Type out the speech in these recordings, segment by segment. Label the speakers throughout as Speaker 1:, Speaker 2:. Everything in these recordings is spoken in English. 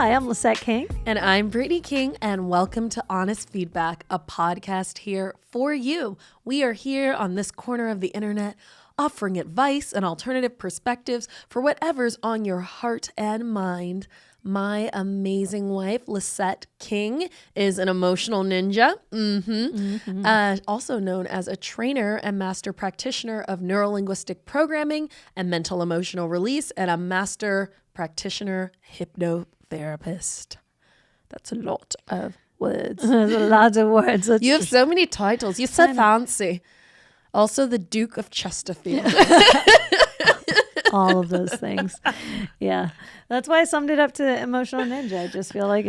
Speaker 1: Hi, I'm Lisset King.
Speaker 2: And I'm Brittney King, and welcome to Honest Feedback, a podcast here for you. We are here on this corner of the internet, offering advice and alternative perspectives for whatever's on your heart and mind. My amazing wife, Lisset King, is an emotional ninja, also known as a trainer and master practitioner of neurolinguistic programming and mental emotional release, and a master practitioner hypnotherapist. That's a lot of words.
Speaker 1: There's a lot of words.
Speaker 2: You have so many titles. You're so fancy. Also, the Duke of Chesterfield.
Speaker 1: All of those things. Yeah. That's why I summed it up to emotional ninja. I just feel like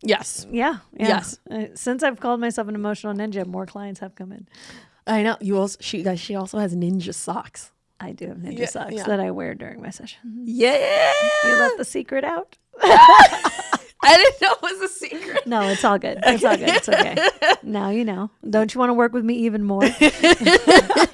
Speaker 2: Yes.
Speaker 1: Yeah.
Speaker 2: Yes.
Speaker 1: Since I've called myself an emotional ninja, more clients have come in.
Speaker 2: I know. She also has ninja socks.
Speaker 1: I do have ninja socks that I wear during my session.
Speaker 2: Yeah.
Speaker 1: You let the secret out?
Speaker 2: I didn't know it was a secret.
Speaker 1: No, it's all good. It's all good. It's okay. Now you know. Don't you want to work with me even more?
Speaker 2: The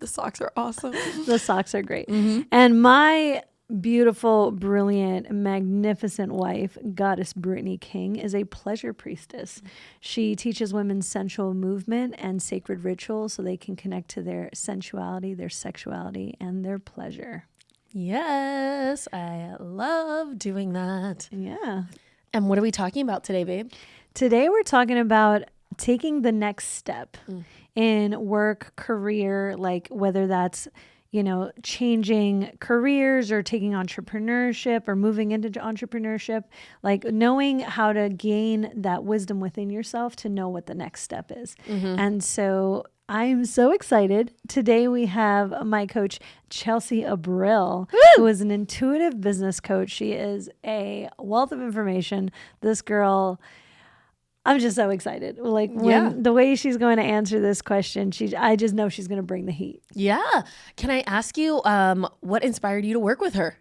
Speaker 2: socks are awesome.
Speaker 1: The socks are great. Mm-hmm. And my beautiful, brilliant, magnificent wife, Goddess Brittney King, is a pleasure priestess. She teaches women sensual movement and sacred rituals so they can connect to their sensuality, their sexuality, and their pleasure.
Speaker 2: Yes, I love doing that.
Speaker 1: Yeah.
Speaker 2: And what are we talking about today, babe?
Speaker 1: Today we're talking about taking the next step in work, career, like whether that's, changing careers or taking entrepreneurship or moving into entrepreneurship, like knowing how to gain that wisdom within yourself to know what the next step is. Mm-hmm. And so I'm so excited. Today we have my coach, Chelsea Abril, who is an intuitive business coach. She is a wealth of information. This girl, I'm just so excited. Like the way she's going to answer this question, I just know she's going to bring the heat.
Speaker 2: Yeah. Can I ask you, what inspired you to work with her?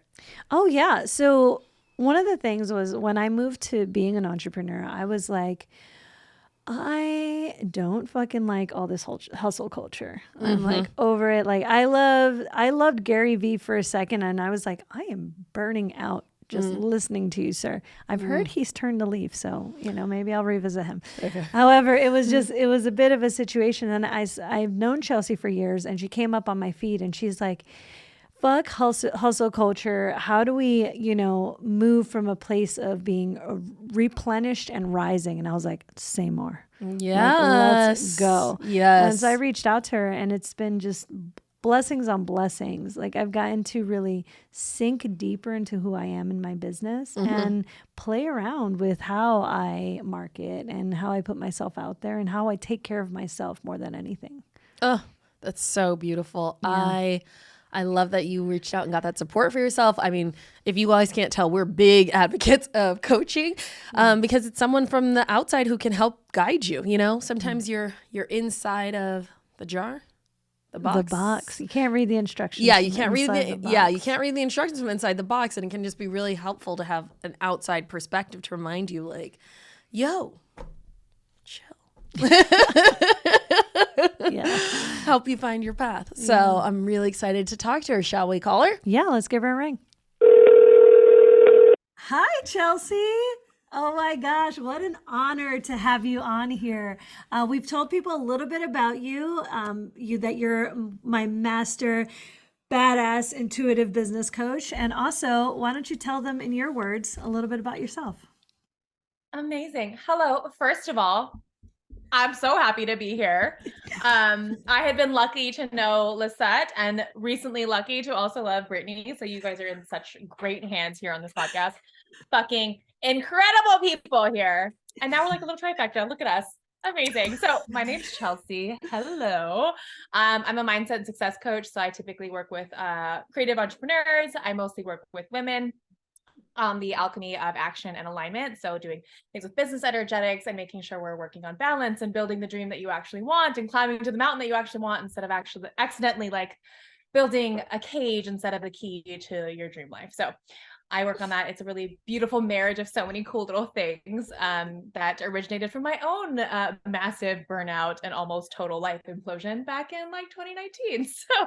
Speaker 1: Oh yeah. So one of the things was when I moved to being an entrepreneur, I was like, I don't fucking like all this hustle culture. I'm like over it. Like I loved Gary Vee for a second, and I was like, I am burning out just listening to you, sir. I've heard he's turned a leaf, so maybe I'll revisit him. Okay. However, it was a bit of a situation, and I've known Chelsea for years, and she came up on my feed, and she's like, fuck hustle culture. How do we, move from a place of being replenished and rising? And I was like, say more.
Speaker 2: Yes.
Speaker 1: Like, let's go.
Speaker 2: Yes.
Speaker 1: And so I reached out to her, and it's been just blessings on blessings. Like I've gotten to really sink deeper into who I am in my business and play around with how I market and how I put myself out there and how I take care of myself more than anything.
Speaker 2: Oh, that's so beautiful.
Speaker 1: Yeah.
Speaker 2: I love that you reached out and got that support for yourself. I mean, if you guys can't tell, we're big advocates of coaching because it's someone from the outside who can help guide you. Sometimes you're inside of the jar, the box.
Speaker 1: The box. You can't read the instructions.
Speaker 2: Yeah, you can't read you can't read the instructions from inside the box, and it can just be really helpful to have an outside perspective to remind you, like, yo, chill.
Speaker 1: Yeah.
Speaker 2: Help you find your path. So I'm really excited to talk to her. Shall we call her?
Speaker 1: Yeah, let's give her a ring. Hi, Chelsea. Oh my gosh, what an honor to have you on here. We've told people a little bit about you, that you're my master badass intuitive business coach. And also, why don't you tell them in your words a little bit about yourself?
Speaker 3: Amazing. Hello. First of all, I'm so happy to be here. I had been lucky to know Lisset and recently lucky to also love Brittney. So you guys are in such great hands here on this podcast. Fucking incredible people here. And now we're like a little trifecta. Look at us. Amazing. So my name's Chelsea. Hello. I'm a mindset and success coach. So I typically work with creative entrepreneurs. I mostly work with women on the alchemy of action and alignment. So doing things with business energetics and making sure we're working on balance and building the dream that you actually want and climbing to the mountain that you actually want instead of actually accidentally like building a cage instead of the key to your dream life. So I work on that. It's a really beautiful marriage of so many cool little things that originated from my own massive burnout and almost total life implosion back in like 2019. So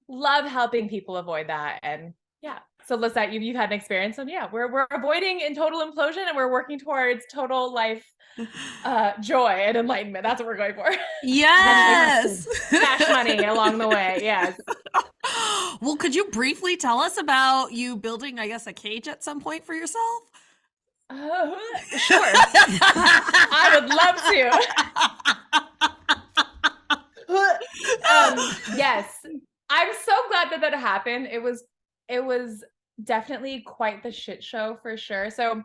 Speaker 3: love helping people avoid that. And yeah, So Lisette, you've had an experience, and yeah, we're avoiding in total implosion, and we're working towards total life joy and enlightenment. That's what we're going for.
Speaker 2: Yes.
Speaker 3: Cash money along the way. Yes.
Speaker 2: Well, could you briefly tell us about you building, I guess, a cage at some point for yourself?
Speaker 3: Sure. I would love to. Yes. I'm so glad that happened. It was definitely quite the shit show for sure. So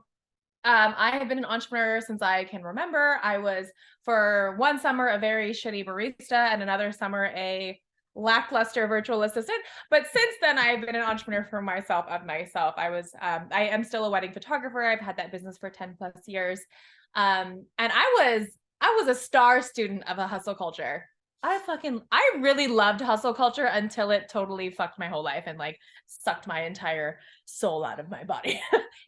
Speaker 3: I have been an entrepreneur since I can remember. I was, for one summer, a very shitty barista, and another summer, a lackluster virtual assistant. But since then, I've been an entrepreneur for myself. I am still a wedding photographer. I've had that business for 10 plus years. And I was a star student of a hustle culture. I really loved hustle culture until it totally fucked my whole life and like sucked my entire soul out of my body.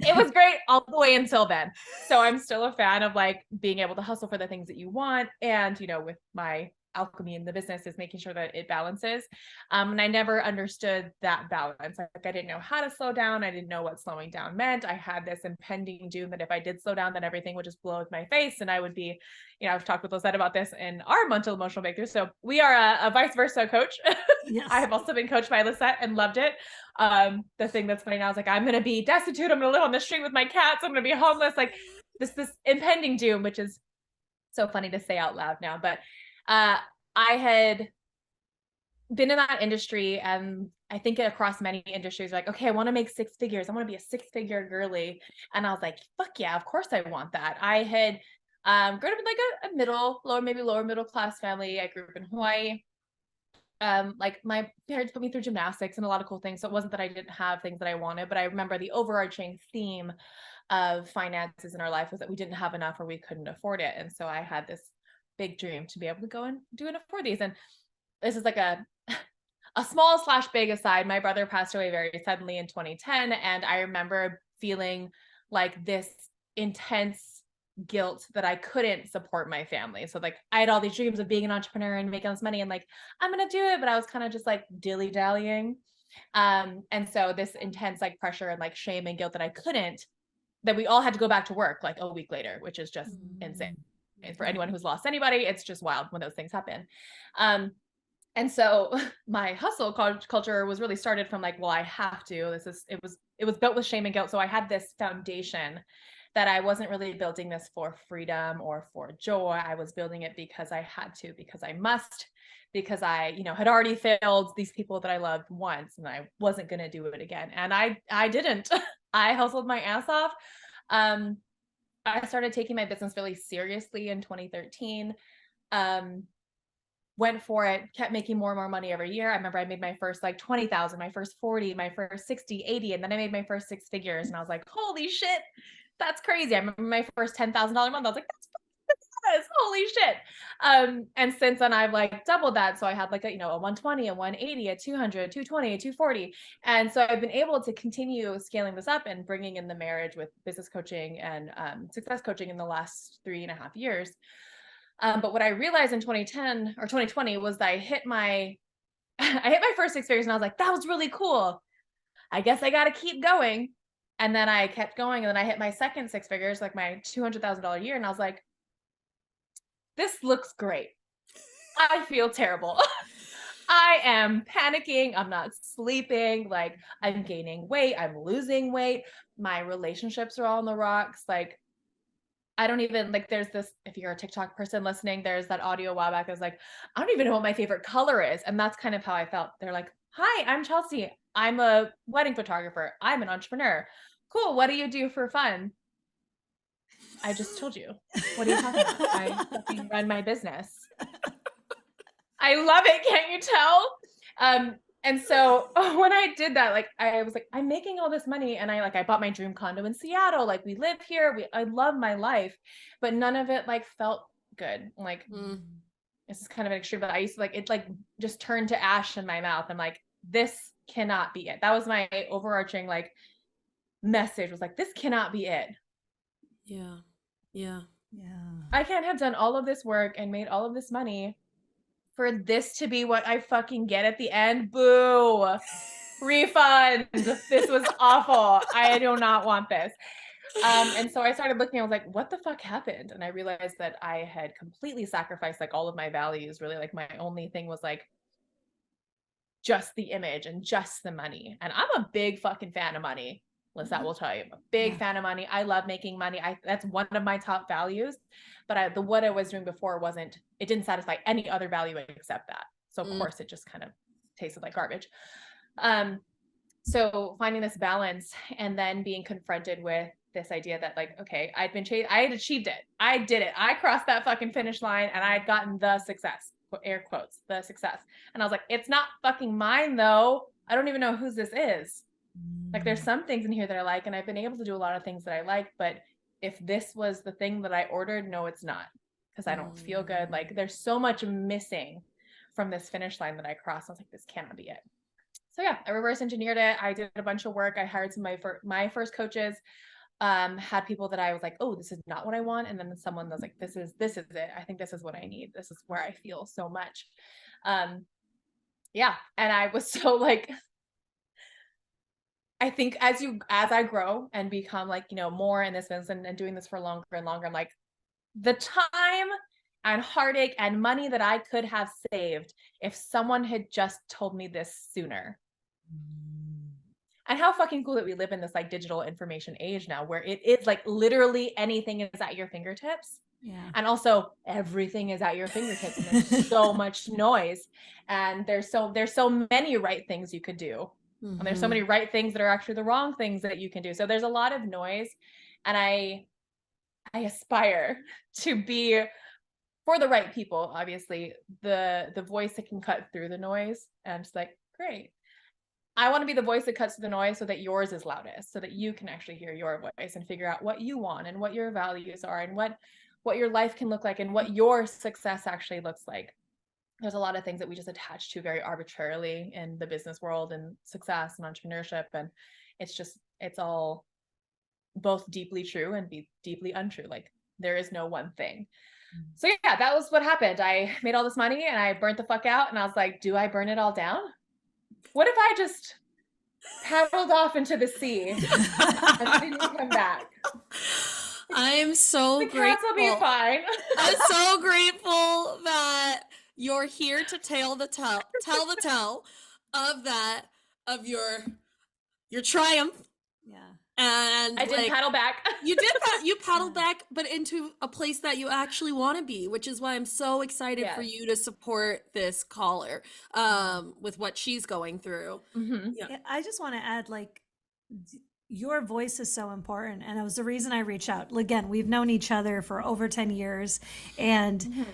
Speaker 3: It was great all the way until then. So I'm still a fan of like being able to hustle for the things that you want. And, you know, with my alchemy in the business is making sure that it balances. And I never understood that balance. Like I didn't know how to slow down. I didn't know what slowing down meant. I had this impending doom that if I did slow down, then everything would just blow with my face. And I would be, you know, I've talked with Lisette about this in our mental emotional breakthrough. So we are a vice versa coach. Yes. I have also been coached by Lisette and loved it. The thing that's funny now is like, I'm going to be destitute. I'm going to live on the street with my cats. I'm going to be homeless. Like this impending doom, which is so funny to say out loud now. But I had been in that industry, and I think across many industries, like, okay, I want to make six figures. I want to be a six-figure girly. And I was like, fuck yeah, of course I want that. I had grown up in like a lower middle class family. I grew up in Hawaii. Like my parents put me through gymnastics and a lot of cool things. So it wasn't that I didn't have things that I wanted, but I remember the overarching theme of finances in our life was that we didn't have enough or we couldn't afford it. And so I had this big dream to be able to go and do and afford these. And this is like a small / big aside. My brother passed away very suddenly in 2010. And I remember feeling like this intense guilt that I couldn't support my family. So like I had all these dreams of being an entrepreneur and making all this money and like, I'm going to do it. But I was kind of just like dilly dallying. And so this intense like pressure and like shame and guilt that we all had to go back to work like a week later, which is just insane. And for anyone who's lost anybody, it's just wild when those things happen. And so my hustle culture was really started from like, well, I have to, it was built with shame and guilt. So I had this foundation that I wasn't really building this for freedom or for joy. I was building it because I had to, because I must, because I, you know, had already failed these people that I loved once and I wasn't going to do it again. And I didn't. I hustled my ass off. I started taking my business really seriously in 2013. Went for it, kept making more and more money every year. I remember I made my first like 20,000, my first 40, my first 60, 80. And then I made my first six figures and I was like, holy shit, that's crazy. I remember my first $10,000 month. I was like, that's holy shit. And since then I've like doubled that. So I had like a 120, a 180, a 200, 220, a 240. And so I've been able to continue scaling this up and bringing in the marriage with business coaching and success coaching in the last 3.5 years. But what I realized in 2010 or 2020 was that I hit my first six figures and I was like, that was really cool. I guess I got to keep going. And then I kept going. And then I hit my second six figures, like my $200,000 year. And I was like, this looks great. I feel terrible. I am panicking. I'm not sleeping. Like I'm gaining weight. I'm losing weight. My relationships are all on the rocks. Like I don't even like, there's this, if you're a TikTok person listening, there's that audio a while back. I was like, I don't even know what my favorite color is. And that's kind of how I felt. They're like, hi, I'm Chelsea. I'm a wedding photographer. I'm an entrepreneur. Cool. What do you do for fun? I just told you. What are you talking about? I fucking run my business. I love it. Can't you tell? And so when I did that, like, I was like, I'm making all this money. And I bought my dream condo in Seattle. Like we live here. I love my life, but none of it like felt good. Like, this is kind of an extreme, but I used to like, it like just turned to ash in my mouth. I'm like, this cannot be it. That was my overarching like message was like, this cannot be it.
Speaker 2: Yeah. Yeah.
Speaker 1: Yeah.
Speaker 3: I can't have done all of this work and made all of this money for this to be what I fucking get at the end. Boo. refund. This was awful. I do not want this. And so I started looking, I was like, what the fuck happened? And I realized that I had completely sacrificed like all of my values. Really, like my only thing was like just the image and just the money. And I'm a big fucking fan of money. Lisette will tell you, I'm a big fan of money. I love making money. That's one of my top values. But what I was doing before it didn't satisfy any other value except that. So of course it just kind of tasted like garbage. So finding this balance and then being confronted with this idea that like, okay, I had achieved it. I did it. I crossed that fucking finish line and I had gotten the success, air quotes, the success. And I was like, it's not fucking mine though. I don't even know whose this is. Like there's some things in here that I like, and I've been able to do a lot of things that I like, but if this was the thing that I ordered, no, it's not, because I don't feel good. Like there's so much missing from this finish line that I crossed. I was like, this cannot be it. So yeah, I reverse engineered it. I did a bunch of work. I hired some of my first coaches, had people that I was like, oh, this is not what I want. And then someone was like, this is it. I think this is what I need. This is where I feel so much. Yeah. And I was so like, I think as I grow and become like, more in this business and doing this for longer and longer, I'm like, the time and heartache and money that I could have saved if someone had just told me this sooner. And how fucking cool that we live in this like digital information age now, where it is like literally anything is at your fingertips.
Speaker 1: Yeah.
Speaker 3: And also everything is at your fingertips. And there's so much noise, and there's so many right things you could do. And there's so many right things that are actually the wrong things that you can do. So there's a lot of noise, and I aspire to be, for the right people, obviously, the voice that can cut through the noise. And I'm just like, great. I want to be the voice that cuts through the noise so that yours is loudest, so that you can actually hear your voice and figure out what you want and what your values are and what your life can look like and what your success actually looks like. There's a lot of things that we just attach to very arbitrarily in the business world and success and entrepreneurship. And it's all both deeply true and deeply untrue. Like there is no one thing. So yeah, that was what happened. I made all this money and I burnt the fuck out, and I was like, do I burn it all down? What if I just paddled off into the sea and didn't come back?
Speaker 2: I am so
Speaker 3: The
Speaker 2: grateful.
Speaker 3: cats will be fine.
Speaker 2: I'm so grateful that you're here to tell the tale of your triumph.
Speaker 1: Yeah.
Speaker 2: And
Speaker 3: I did paddle back.
Speaker 2: You did that. You paddled back, but into a place that you actually want to be, which is why I'm so excited for you to support this caller with what she's going through.
Speaker 1: Yeah, I just want to add, like, your voice is so important, and it was the reason I reached out. Again, we've known each other for over 10 years, and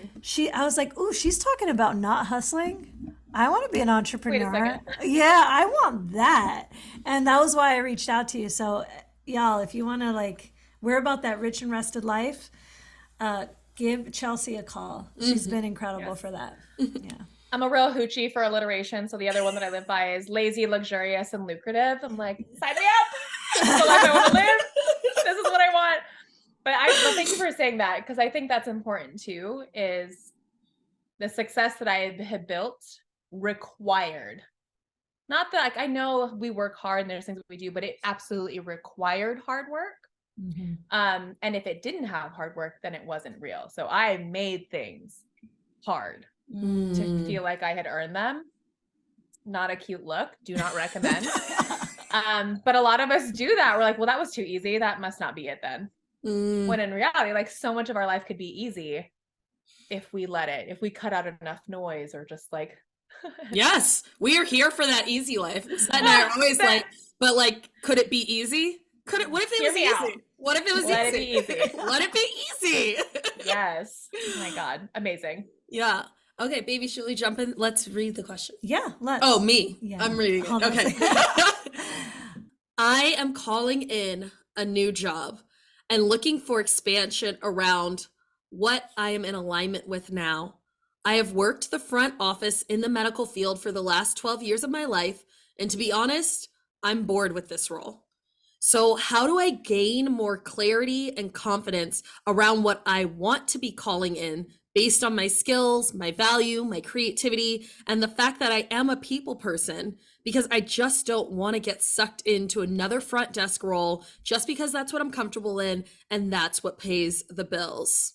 Speaker 1: I was like, ooh, she's talking about not hustling. I want to be an entrepreneur.
Speaker 3: Wait a second.
Speaker 1: Yeah, I want that. And that was why I reached out to you. So y'all, if you want to, like, we're about that rich and rested life, give Chelsea a call. She's been incredible for that. Yeah.
Speaker 3: I'm a real hoochie for alliteration. So the other one that I live by is lazy, luxurious, and lucrative. I'm like, sign me up. This is the life I want to live. This is what I want. But thank you for saying that, because I think that's important too, is the success that I had built required. Not that, like, I know we work hard and there's things that we do, but it absolutely required hard work. And if it didn't have hard work, then it wasn't real. So I made things hard to feel like I had earned them. Not a cute look. Do not recommend. But a lot of us do that. We're like, well, that was too easy. That must not be it then. When in reality, like, so much of our life could be easy if we let it, if we cut out enough noise, or just like.
Speaker 2: Yes, we are here for that easy life. And I always like, but like, could it be easy? What if it was easy? What if it was
Speaker 3: Let
Speaker 2: easy?
Speaker 3: it be easy.
Speaker 2: Let it be easy.
Speaker 3: Yes. Oh my God. Amazing.
Speaker 2: Yeah. Okay, baby, should we jump in? Let's read the question.
Speaker 1: Yeah, let's.
Speaker 2: Oh, me.
Speaker 1: Yeah.
Speaker 2: I'm reading it.
Speaker 1: Hold on a
Speaker 2: Okay.
Speaker 1: second.
Speaker 2: I am calling in a new job and looking for expansion around what I am in alignment with now. I have worked the front office in the medical field for the last 12 years of my life, and to be honest, I'm bored with this role. So how do I gain more clarity and confidence around what I want to be calling in based on my skills, my value, my creativity, and the fact that I am a people person, because I just don't want to get sucked into another front desk role just because that's what I'm comfortable in and that's what pays the bills.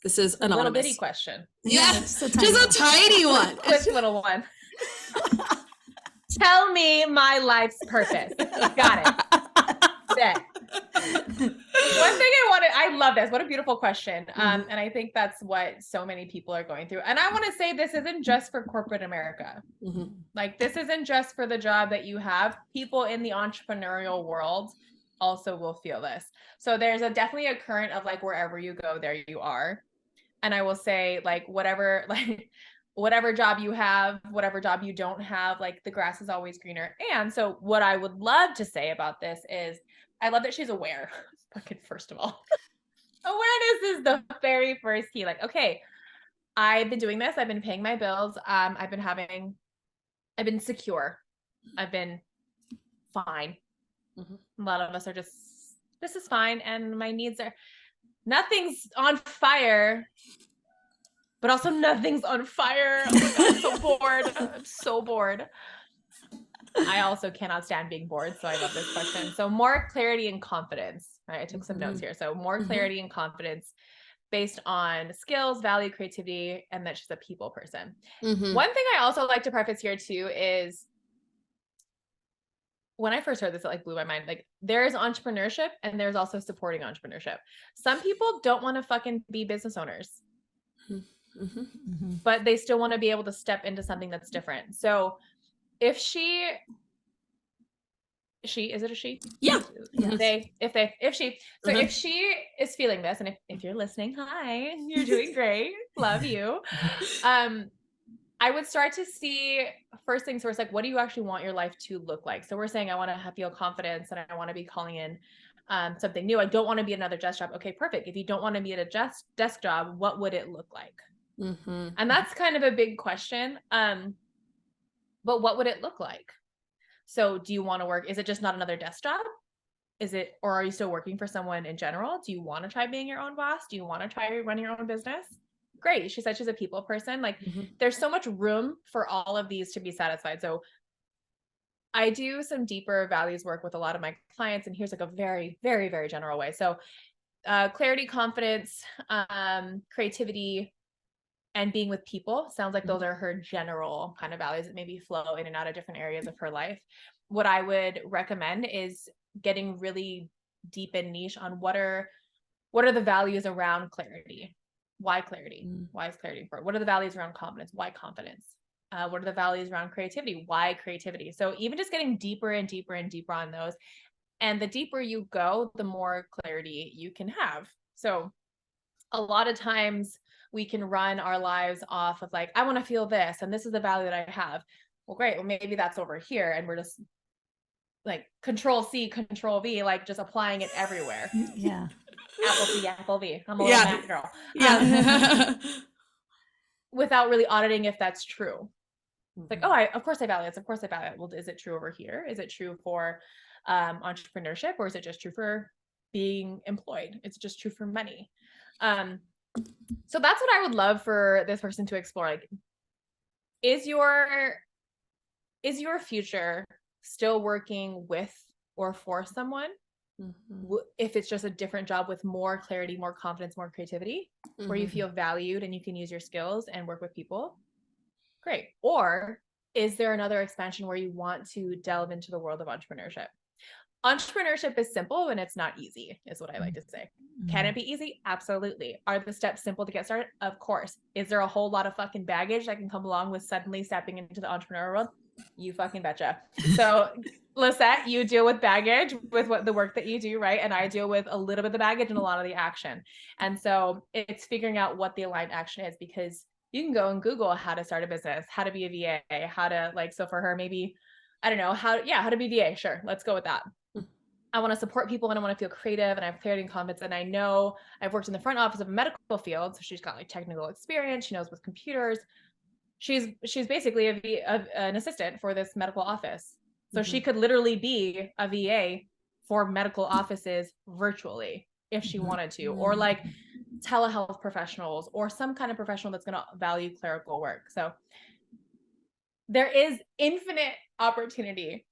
Speaker 2: This is anonymous.
Speaker 3: Little bitty question.
Speaker 2: Yes, just a tiny one.
Speaker 3: Quick little one. Tell me my life's purpose. Got it. Set. One thing I love this. What a beautiful question. And I think that's what so many people are going through. And I want to say this isn't just for corporate America. Like, this isn't just for the job that you have. People in the entrepreneurial world also will feel this. So there's definitely a current of like, wherever you go, there you are. And I will say, like, whatever job you have, whatever job you don't have, like, the grass is always greener. And so what I would love to say about this is, I love that she's aware. Fucking, first of all, awareness is the very first key. Like, okay, I've been doing this. I've been paying my bills. I've been secure. I've been fine. A lot of us are just, this is fine. And my needs are, nothing's on fire, but also nothing's on fire. Oh my God, I'm so bored. I'm so bored. I also cannot stand being bored. So I love this question. So more clarity and confidence, right? I took some notes here. So more clarity and confidence based on skills, value, creativity, and that she's a people person. One thing I also like to preface here too is, when I first heard this, it like blew my mind. Like, there's entrepreneurship and there's also supporting entrepreneurship. Some people don't want to fucking be business owners, but they still want to be able to step into something that's different. So if is it a she?
Speaker 2: Yeah.
Speaker 3: If she is feeling this, and if you're listening, hi, you're doing great. Love you. I would start to see first things first, like, what do you actually want your life to look like? So we're saying, I want to feel confidence and I want to be calling in something new. I don't want to be another desk job. Okay, perfect. If you don't want to be at a desk job, what would it look like? And that's kind of a big question. But what would it look like? So do you want to work? Is it just not another desk job? Or are you still working for someone in general? Do you want to try being your own boss? Do you want to try running your own business? Great. She said she's a people person. Like, there's so much room for all of these to be satisfied. So I do some deeper values work with a lot of my clients. And here's like a very, very, very general way. So clarity, confidence, creativity, and being with people sounds like those are her general kind of values that maybe flow in and out of different areas of her life. What I would recommend is getting really deep and niche on what are the values around clarity. Why clarity? Why is clarity important? What are the values around confidence? Why confidence? What are the values around creativity? Why creativity? So even just getting deeper and deeper and deeper on those. And the deeper you go, the more clarity you can have. So a lot of times we can run our lives off of like, I want to feel this, and this is the value that I have. Well, great. Well, maybe that's over here. And we're just like Control C, Control V, like just applying it everywhere.
Speaker 1: Yeah.
Speaker 3: Apple C, Apple V. I'm a little Mac girl. Without really auditing if that's true. It's like, oh, of course I value this. Of course I value it. Well, is it true over here? Is it true for entrepreneurship, or is it just true for being employed? It's just true for money. So that's what I would love for this person to explore. Like, is your future still working with or for someone? If it's just a different job with more clarity, more confidence, more creativity, where you feel valued and you can use your skills and work with people, great. Or is there another expansion where you want to delve into the world of entrepreneurship? Entrepreneurship is simple and it's not easy, is what I like to say. Can it be easy? Absolutely. Are the steps simple to get started? Of course. Is there a whole lot of fucking baggage that can come along with suddenly stepping into the entrepreneurial world? You fucking betcha. So Lisette, you deal with baggage with the work that you do, right? And I deal with a little bit of the baggage and a lot of the action. And so it's figuring out what the aligned action is, because you can go and Google how to start a business, how to be a VA, how to so for her, maybe, I don't know, how to be VA. Sure. Let's go with that. I want to support people and I want to feel creative and I have clarity and confidence. And I know I've worked in the front office of a medical field. So she's got like technical experience. She knows with computers. She's basically an assistant for this medical office. So she could literally be a VA for medical offices virtually if she wanted to, or like telehealth professionals or some kind of professional that's going to value clerical work. So there is infinite opportunity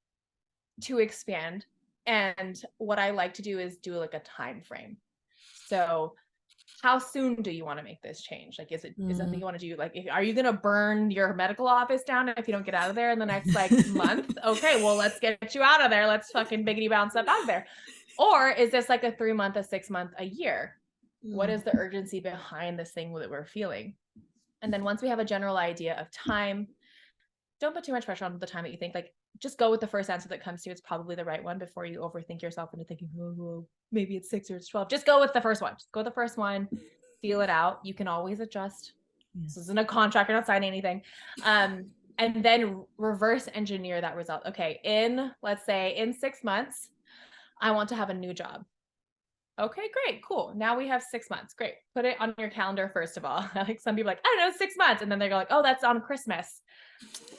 Speaker 3: to expand. And what I like to do is do like a time frame. So how soon do you want to make this change? Like, is something you want to do? Like, are you going to burn your medical office down if you don't get out of there in the next like month? Okay, well, let's get you out of there. Let's fucking biggity bounce up out of there. Or is this like a 3 month, a 6 month, a year? What is the urgency behind this thing that we're feeling? And then once we have a general idea of time, don't put too much pressure on the time that you think. Like, just go with the first answer that comes to you. It's probably the right one before you overthink yourself into thinking, oh, maybe it's 6 or it's 12. Just go with the first one. Just go with the first one. Feel it out. You can always adjust. This isn't a contract. You're not signing anything. And then reverse engineer that result. Okay, let's say in 6 months, I want to have a new job. Okay, great, cool. Now we have 6 months. Great. Put it on your calendar, first of all. Like some people like, I don't know, 6 months. And then they go like, oh, that's on Christmas.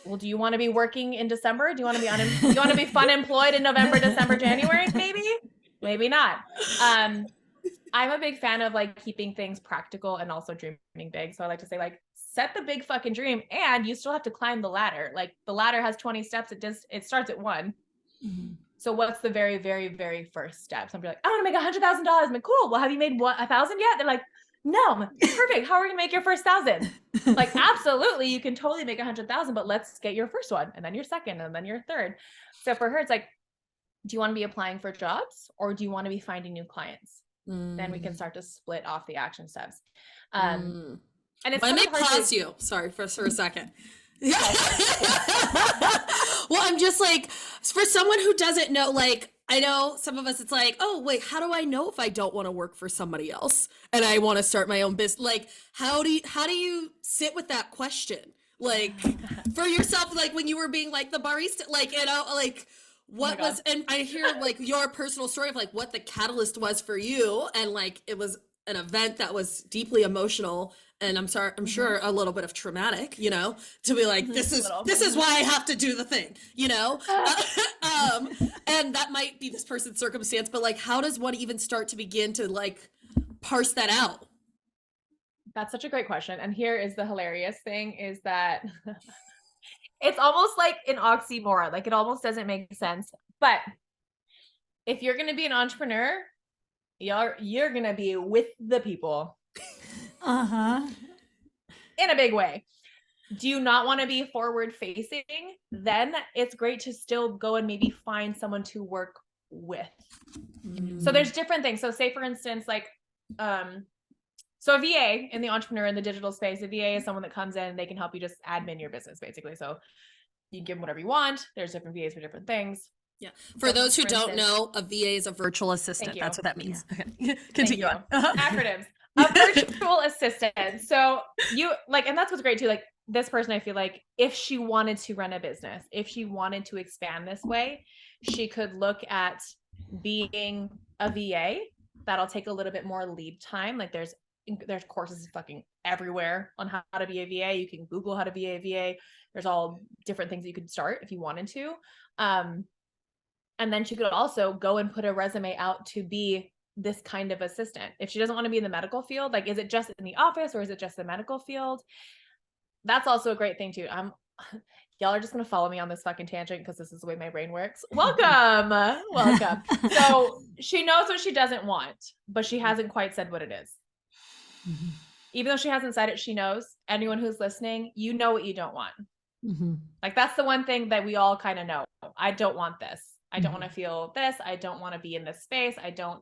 Speaker 3: Well, do you want to be working in December? Do you want to be do you want to be fun employed in November, December, January? Maybe not. I'm a big fan of like keeping things practical and also dreaming big. So I like to say like, set the big fucking dream, and you still have to climb the ladder. Like the ladder has 20 steps. It starts at 1. So what's the very, very, very first step? Somebody like, I want to make $100,000. I'm like, cool. Well, have you made 1,000 yet? They're like, no. Perfect. How are we gonna make your first 1,000? Like, absolutely, you can totally make 100,000, but let's get your first one, and then your second, and then your third. So for her, it's like, do you want to be applying for jobs, or do you want to be finding new clients? Then we can start to split off the action steps. And it's
Speaker 2: I may pause you. Sorry for a second. Well, I'm just like, for someone who doesn't know, like, I know some of us, it's like, oh, wait, how do I know if I don't want to work for somebody else and I want to start my own business? Like, how do you sit with that question? Like, for yourself, like when you were being like the barista, like, you know, like what was, and I hear like your personal story of like what the catalyst was for you. And like, it was an event that was deeply emotional. And I'm sure a little bit of traumatic, you know, to be like, this is why I have to do the thing, you know? And that might be this person's circumstance, but like, how does one even start to begin to like parse that out?
Speaker 3: That's such a great question. And here is the hilarious thing is that it's almost like an oxymoron. Like it almost doesn't make sense. But if you're going to be an entrepreneur, you're going to be with the people. In a big way. Do you not want to be forward facing? Then it's great to still go and maybe find someone to work with. So there's different things. So say for instance, like, so a VA in the entrepreneur in the digital space, a VA is someone that comes in and they can help you just admin your business basically. So you can give them whatever you want. There's different VAs for different things.
Speaker 2: Yeah. For those who don't know, a VA is a virtual assistant. That's what that means. Yeah. Okay. Continue on.
Speaker 3: Acronyms. A virtual assistant. So you like, and that's what's great too. Like this person, I feel like if she wanted to run a business, if she wanted to expand this way, she could look at being a VA. That'll take a little bit more lead time. Like there's courses fucking everywhere on how to be a VA. You can Google how to be a VA. There's all different things you could start if you wanted to. And then she could also go and put a resume out to be this kind of assistant. If she doesn't want to be in the medical field, like, is it just in the office or is it just the medical field? That's also a great thing too. Y'all are just going to follow me on this fucking tangent because this is the way my brain works. Welcome. Welcome. So she knows what she doesn't want, but she hasn't quite said what it is. Even though she hasn't said it, she knows. Anyone who's listening, you know what you don't want. Like that's the one thing that we all kind of know. I don't want this. I don't want to feel this. I don't want to be in this space. I don't,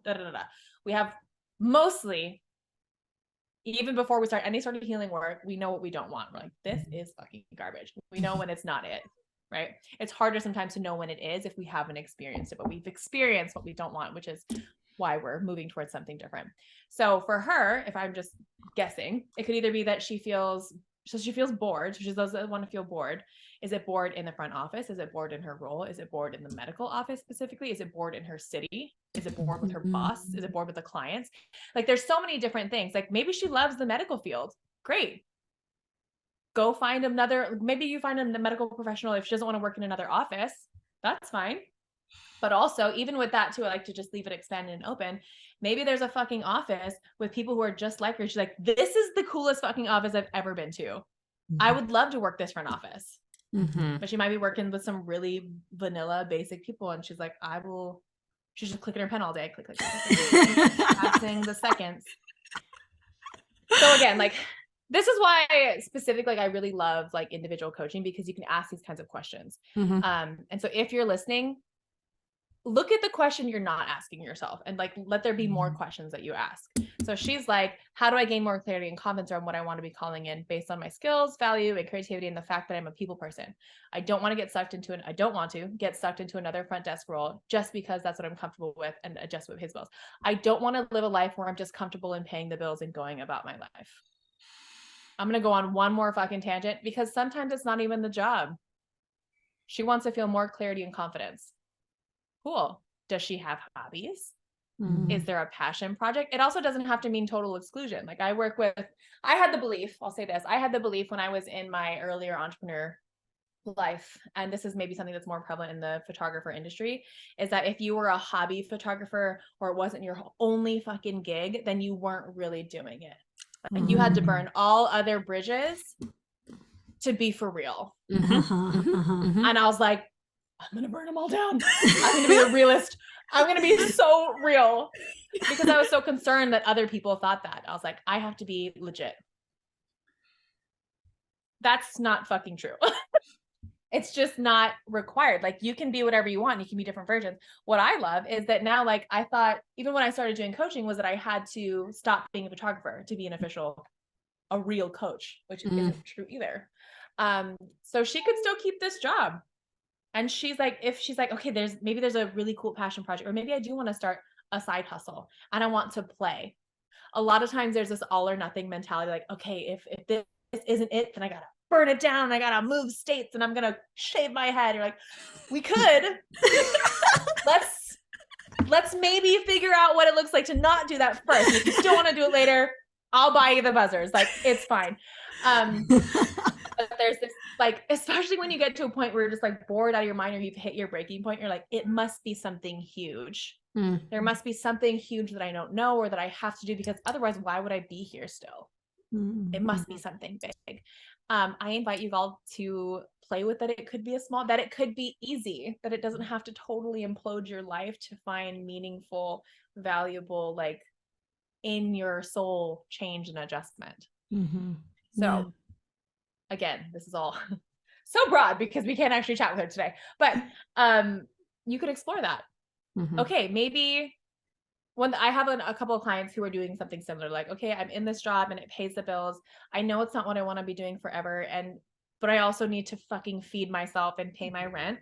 Speaker 3: We have mostly, even before we start any sort of healing work, we know what we don't want. We're like, this is fucking garbage. We know when it's not it, right? It's harder sometimes to know when it is if we haven't experienced it, but we've experienced what we don't want, which is why we're moving towards something different. So for her, if I'm just guessing, it could either be that she feels bored. So she doesn't want to feel bored. Is it bored in the front office? Is it bored in her role? Is it bored in the medical office specifically? Is it bored in her city? Is it bored with her boss? Is it bored with the clients? Like there's so many different things. Like maybe she loves the medical field. Great. Go find maybe you find a medical professional if she doesn't want to work in another office. That's fine. But also, even with that too, I like to just leave it expanded and open. Maybe there's a fucking office with people who are just like her. She's like, this is the coolest fucking office I've ever been to. I would love to work this front office. But she might be working with some really vanilla basic people. And she's like, she's just clicking her pen all day. Click, click, click. Passing the seconds. So again, like, this is why specifically, like, I really love like individual coaching, because you can ask these kinds of questions. And so if you're listening, look at the question you're not asking yourself, and like, let there be more questions that you ask. So she's like, how do I gain more clarity and confidence around what I want to be calling in based on my skills, value, and creativity, and the fact that I'm a people person? I don't want to get sucked into another front desk role just because that's what I'm comfortable with and adjust with his bills. I don't want to live a life where I'm just comfortable in paying the bills and going about my life. I'm going to go on one more fucking tangent, because sometimes it's not even the job. She wants to feel more clarity and confidence. Cool. Does she have hobbies? Is there a passion project? It also doesn't have to mean total exclusion. Like, I had the belief when I was in my earlier entrepreneur life, and this is maybe something that's more prevalent in the photographer industry, is that if you were a hobby photographer, or it wasn't your only fucking gig, then you weren't really doing it. Like, you had to burn all other bridges to be for real. And I was like, I'm going to burn them all down. I'm going to be a realist. I'm going to be so real, because I was so concerned that other people thought that. I was like, I have to be legit. That's not fucking true. It's just not required. Like, you can be whatever you want. You can be different versions. What I love is that now, like, I thought, even when I started doing coaching, was that I had to stop being a photographer to be a real coach, which isn't true either. So she could still keep this job. And she's like, okay, there's a really cool passion project, or maybe I do want to start a side hustle and I want to play. A lot of times there's this all or nothing mentality. Like, okay, if this isn't it, then I gotta burn it down. I gotta move states and I'm gonna shave my head. You're like, we could. let's maybe figure out what it looks like to not do that first. If you still want to do it later, I'll buy you the buzzers. Like, it's fine. But there's this, like, especially when you get to a point where you're just like bored out of your mind, or you've hit your breaking point, you're like, it must be something huge. There must be something huge that I don't know, or that I have to do, because otherwise, why would I be here still? It must be something big. I invite you all to play with that. It could be that it could be easy, that it doesn't have to totally implode your life to find meaningful, valuable, like, in your soul change and adjustment. So again, this is all so broad because we can't actually chat with her today, but you could explore that. Okay, maybe when I have a couple of clients who are doing something similar, like, okay, I'm in this job and it pays the bills. I know it's not what I want to be doing forever, but I also need to fucking feed myself and pay my rent.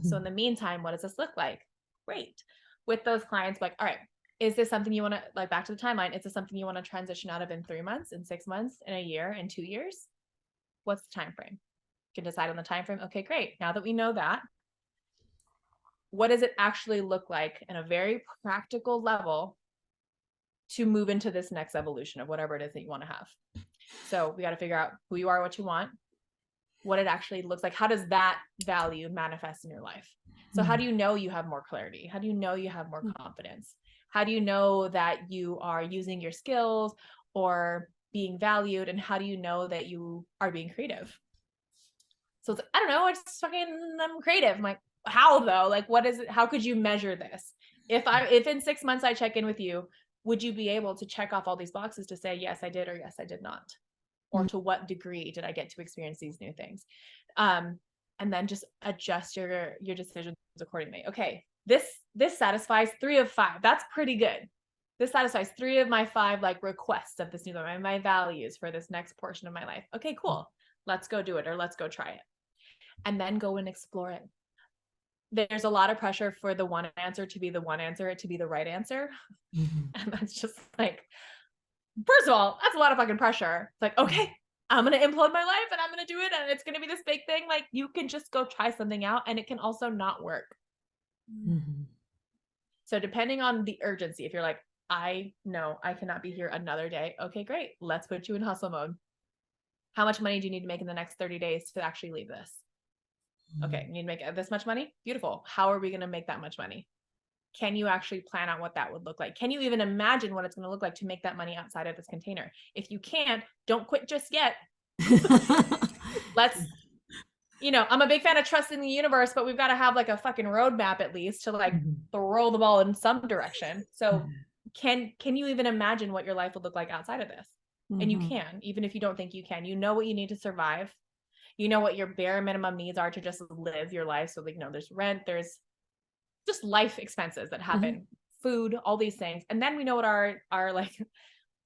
Speaker 3: So in the meantime, what does this look like? Great. With those clients, like, all right, is this something you want to, like, back to the timeline, is this something you want to transition out of in 3 months, in 6 months, in a year, in 2 years? What's the time frame? You can decide on the time frame. Okay, great. Now that we know that, what does it actually look like in a very practical level to move into this next evolution of whatever it is that you want to have? So we got to figure out who you are, what you want, what it actually looks like. How does that value manifest in your life? So how do you know you have more clarity? How do you know you have more confidence? How do you know that you are using your skills or being valued? And how do you know that you are being creative? So it's, I don't know, I'm creative. I'm like, how though? Like, what is it? How could you measure this? If in 6 months I check in with you, would you be able to check off all these boxes to say, yes, I did, or yes, I did not? Or to what degree did I get to experience these new things? And then just adjust your decisions accordingly. Okay, this satisfies 3 of 5. That's pretty good. This satisfies 3 of my 5 like requests of this new life, my values for this next portion of my life. Okay, cool. Let's go do it, or let's go try it. And then go and explore it. There's a lot of pressure for the one answer to be the one answer, to be the right answer. And that's just like, first of all, that's a lot of fucking pressure. It's like, okay, I'm going to implode my life and I'm going to do it. And it's going to be this big thing. Like, you can just go try something out, and it can also not work. So depending on the urgency, if you're like, I know I cannot be here another day. Okay, great. Let's put you in hustle mode. How much money do you need to make in the next 30 days to actually leave this? Okay, you need to make this much money? Beautiful. How are we going to make that much money? can you actually plan out what that would look like? Can you even imagine what it's going to look like to make that money outside of this container? If you can't, don't quit just yet. Let's, I'm a big fan of trusting the universe, but we've got to have like a fucking roadmap at least to like throw the ball in some direction. So can you even imagine what your life would look like outside of this? And you can, even if you don't think you can. You know what you need to survive. You know what your bare minimum needs are to just live your life. So like, there's rent, there's just life expenses that happen, food, all these things. And then we know what our like,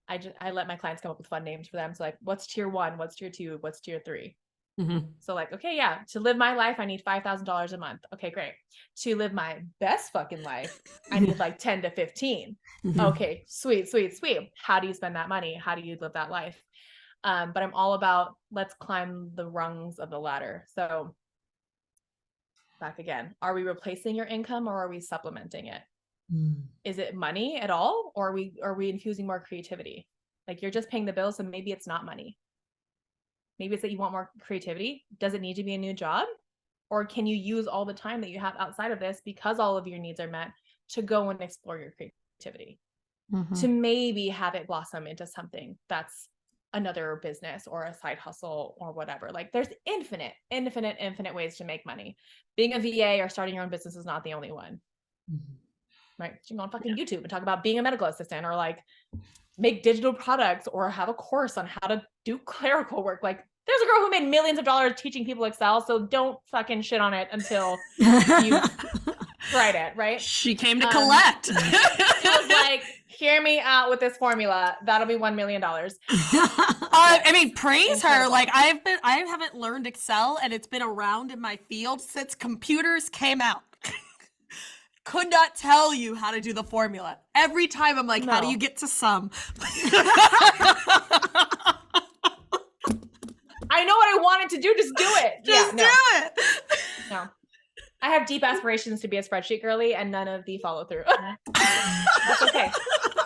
Speaker 3: I let my clients come up with fun names for them. So like, what's tier 1? What's tier 2? What's tier 3? So like, okay, yeah, to live my life, I need $5,000 a month. Okay, great. To live my best fucking life, I need like 10 to 15. Okay, sweet. How do you spend that money? How do you live that life? But I'm all about, let's climb the rungs of the ladder. So back again, are we replacing your income or are we supplementing it? Is it money at all? Or are we infusing more creativity? Like you're just paying the bills, so maybe it's not money. Maybe it's that you want more creativity. Does it need to be a new job? Or can you use all the time that you have outside of this, because all of your needs are met, to go and explore your creativity? To maybe have it blossom into something that's another business or a side hustle or whatever. Like there's infinite ways to make money. Being a VA or starting your own business is not the only one. Right? You can go on fucking YouTube and talk about being a medical assistant, or like make digital products, or have a course on how to do clerical work. Like there's a girl who made millions of dollars teaching people Excel. So don't fucking shit on it until you tried it, right?
Speaker 2: She came to collect.
Speaker 3: She was like, hear me out with this formula. That'll be $1 million.
Speaker 2: I mean, praise her. Like I haven't learned Excel, and it's been around in my field since computers came out. Could not tell you how to do the formula. Every time I'm like, how do you get to sum?
Speaker 3: I know what I wanted to do. Just do it.
Speaker 2: Just do it.
Speaker 3: No. I have deep aspirations to be a spreadsheet girly, and none of the follow through. That's okay.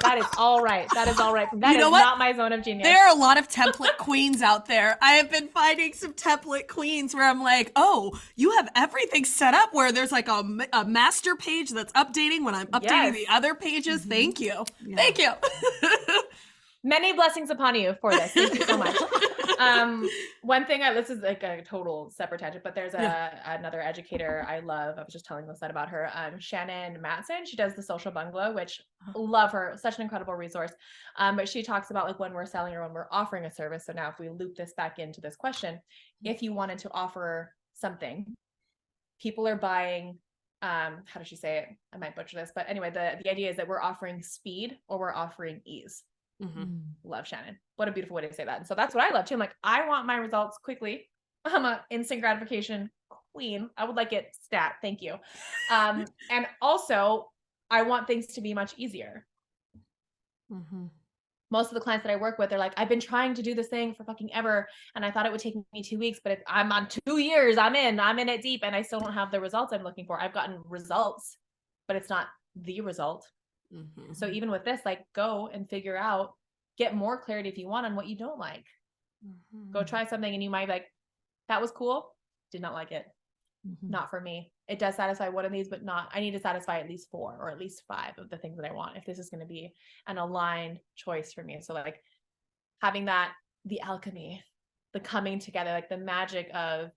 Speaker 3: That is all right. That is all right. That is not my zone of genius.
Speaker 2: There are a lot of template queens out there. I have been finding some template queens where I'm like, oh, you have everything set up where there's like a master page that's updating when I'm updating the other pages. Thank you. Yeah. Thank you.
Speaker 3: Many blessings upon you for this. Thank you so much. One thing, this is like a total separate tangent, but there's another educator I love. I was just telling Lisset about her, Shannon Matson. She does the Social Bungalow, which love her, such an incredible resource. But she talks about like when we're selling or when we're offering a service. So now if we loop this back into this question, if you wanted to offer something, people are buying, how does she say it? I might butcher this, but anyway, the idea is that we're offering speed or we're offering ease. Love Shannon. What a beautiful way to say that. And so that's what I love too. I'm like, I want my results quickly. I'm a instant gratification queen. I would like it stat. Thank you. And also I want things to be much easier. Most of the clients that I work with, they're like, I've been trying to do this thing for fucking ever. And I thought it would take me 2 weeks, but I'm on 2 years. I'm in it deep, and I still don't have the results I'm looking for. I've gotten results, but it's not the result. So even with this, like, go and figure out, get more clarity if you want on what you don't like. Go try something and you might be like, that was cool. Did not like it. Not for me. It does satisfy one of these, but not, I need to satisfy at least 4 or at least 5 of the things that I want, if this is going to be an aligned choice for me. So like having that, the alchemy, the coming together, like the magic of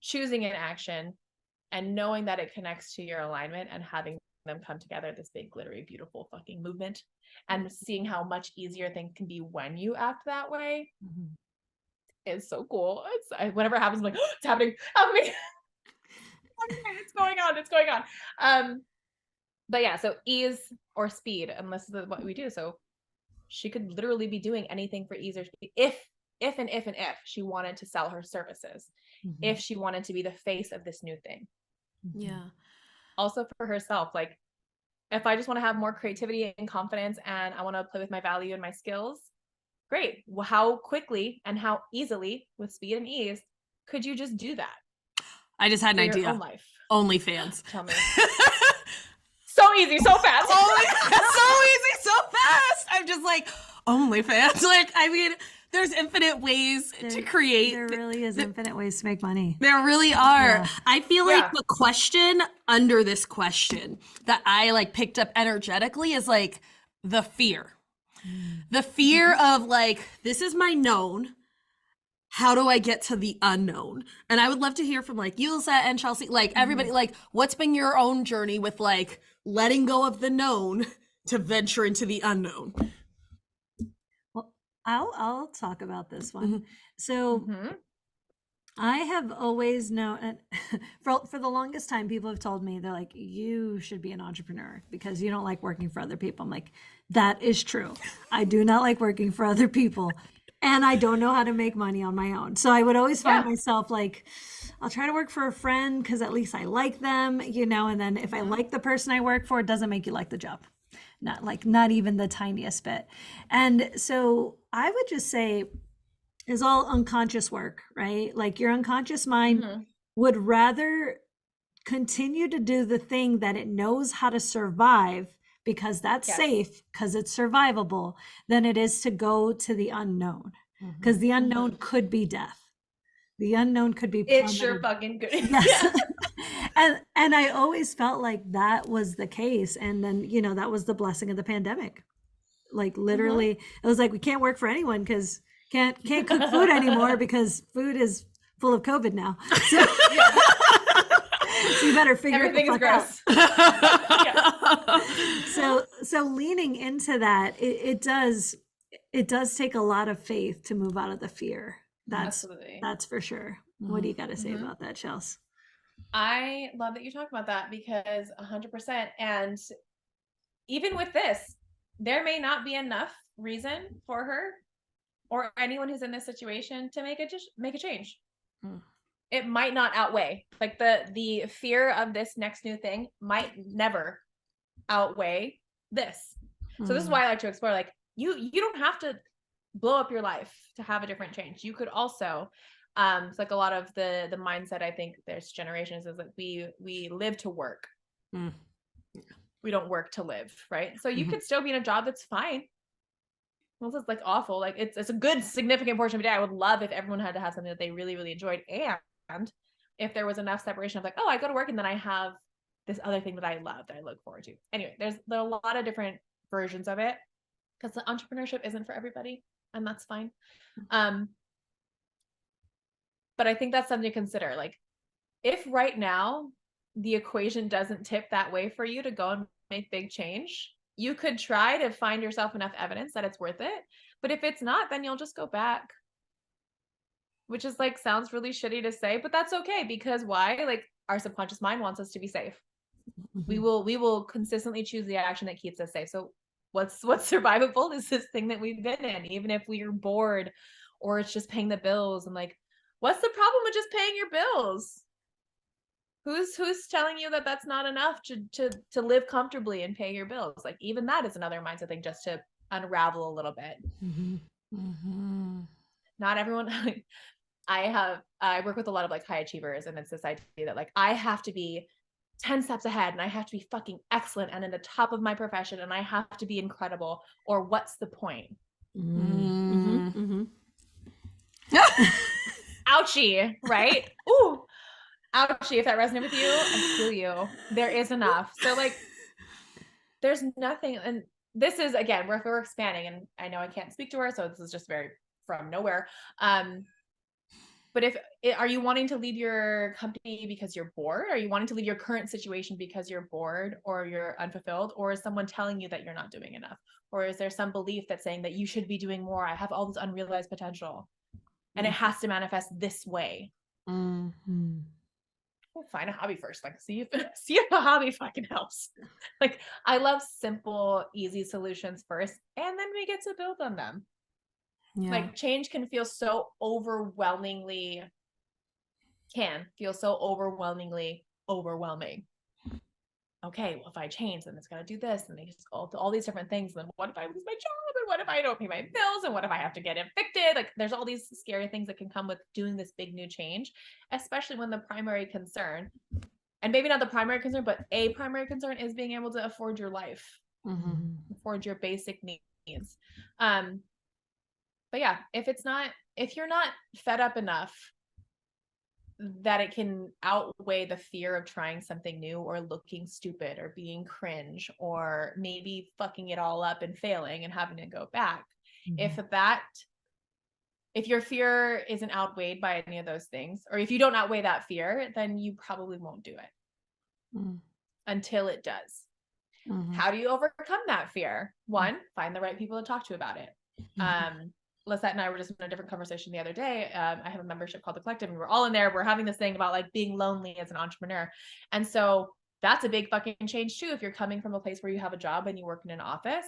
Speaker 3: choosing an action and knowing that it connects to your alignment and having them come together, this big glittery beautiful fucking movement, and seeing how much easier things can be when you act that way is so cool. Whatever happens, I'm like, oh, it's happening. Help me. It's going on. But yeah, so ease or speed, and this is what we do. So she could literally be doing anything for ease or speed if she wanted to sell her services, if she wanted to be the face of this new thing.
Speaker 2: Yeah.
Speaker 3: Also for herself, like if I just want to have more creativity and confidence and I want to play with my value and my skills, great. Well, how quickly and how easily, with speed and ease, could you just do that?
Speaker 2: I just had an idea.
Speaker 3: Your own life.
Speaker 2: OnlyFans.
Speaker 3: Tell me. So easy, so fast.
Speaker 2: So easy, so fast. I'm just like, OnlyFans. Like, I mean, there's infinite ways to create.
Speaker 1: There really is infinite ways to make money.
Speaker 2: There really are.
Speaker 1: Yeah.
Speaker 2: I feel like the question under this question that I like picked up energetically is like the fear. The fear of like, this is my known. How do I get to the unknown? And I would love to hear from like you, Lisset, and Chelsea, like everybody, like what's been your own journey with like letting go of the known to venture into the unknown?
Speaker 1: Well, I'll talk about this one. So I have always known, and for the longest time, people have told me, they're like, you should be an entrepreneur because you don't like working for other people. I'm like, that is true. I do not like working for other people. And I don't know how to make money on my own. So I would always find myself like, I'll try to work for a friend because at least I like them, you know, and then if I like the person I work for, it doesn't make you like the job. Not even the tiniest bit. And so I would just say is all unconscious work, right? Like your unconscious mind would rather continue to do the thing that it knows how to survive because that's safe, because it's survivable, than it is to go to the unknown. Because the unknown could be death. The unknown could be
Speaker 3: It sure fucking good.
Speaker 1: Yes. and I always felt like that was the case. And then, you know, that was the blessing of the pandemic. Like literally, it was like we can't work for anyone because can't cook food anymore because food is full of COVID now. So, so you better figure
Speaker 3: everything
Speaker 1: it the fuck
Speaker 3: out.
Speaker 1: So leaning into that, it does take a lot of faith to move out of the fear. That's for sure. What do you got to say about that, Chelsea?
Speaker 3: I love that you talk about that because 100%. And even with this, there may not be enough reason for her or anyone who's in this situation to make a change. It might not outweigh, like the fear of this next new thing might never outweigh this. So this is why I like to explore, like you don't have to blow up your life to have a different change. You could also it's like a lot of the mindset, I think there's generations, is like we live to work. We don't work to live, right? So you could still be in a job that's fine. Well, this is like awful. Like it's a good significant portion of a day. I would love if everyone had to have something that they really, really enjoyed. And if there was enough separation of like, oh, I go to work and then I have this other thing that I love that I look forward to. Anyway, there are a lot of different versions of it because the entrepreneurship isn't for everybody, and that's fine. But I think that's something to consider. Like if right now the equation doesn't tip that way for you to go and make big change, you could try to find yourself enough evidence that it's worth it. But if it's not, then you'll just go back, which is like, sounds really shitty to say, but that's okay. Because why? Like our subconscious mind wants us to be safe. We will consistently choose the action that keeps us safe. So what's survivable is this thing that we've been in, even if we are bored or it's just paying the bills. And like, what's the problem with just paying your bills? Who's telling you that that's not enough to live comfortably and pay your bills? Like even that is another mindset thing, just to unravel a little bit. Not everyone. I work with a lot of like high achievers, and it's this idea that like I have to be 10 steps ahead and I have to be fucking excellent and in the top of my profession and I have to be incredible, or what's the point? Ouchie, right? Ooh. Ouchie, if that resonated with you, I feel you. There is enough. So like there's nothing, and this is again, we're expanding, and I know I can't speak to her, so this is just very from nowhere. But are you wanting to leave your company because you're bored? Are you wanting to leave your current situation because you're bored or you're unfulfilled? Or is someone telling you that you're not doing enough? Or is there some belief that's saying that you should be doing more? I have all this unrealized potential and it has to manifest this way. Well, find a hobby first. Like see if a hobby fucking helps. Like I love simple, easy solutions first, and then we get to build on them. Yeah. Like change can feel so overwhelmingly overwhelming. Okay, well, if I change, then it's gonna do this, and they just all these different things. And then what if I lose my job? And what if I don't pay my bills? And what if I have to get evicted? Like there's all these scary things that can come with doing this big new change, especially when the primary concern, and maybe not the primary concern, but a primary concern is being able to afford your life, afford your basic needs. But yeah, if you're not fed up enough that it can outweigh the fear of trying something new or looking stupid or being cringe or maybe fucking it all up and failing and having to go back.
Speaker 1: Mm-hmm.
Speaker 3: If your fear isn't outweighed by any of those things, or if you don't outweigh that fear, then you probably won't do it until it does.
Speaker 1: Mm-hmm.
Speaker 3: How do you overcome that fear? One, find the right people to talk to about it. Lisette and I were just in a different conversation the other day. I have a membership called The Collective, and we're all in there. We're having this thing about like being lonely as an entrepreneur. And so that's a big fucking change too. If you're coming from a place where you have a job and you work in an office,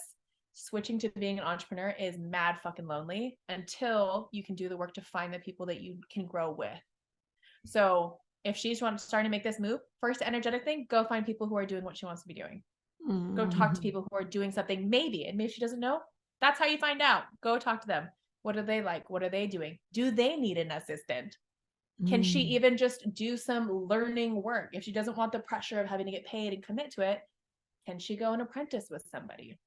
Speaker 3: switching to being an entrepreneur is mad fucking lonely until you can do the work to find the people that you can grow with. So if she's starting to make this move, first energetic thing, go find people who are doing what she wants to be doing. Go talk to people who are doing something maybe, and maybe she doesn't know. That's how you find out. Go talk to them. What are they like? What are they doing? Do they need an assistant? Can she even just do some learning work? If she doesn't want the pressure of having to get paid and commit to it, can she go and apprentice with somebody?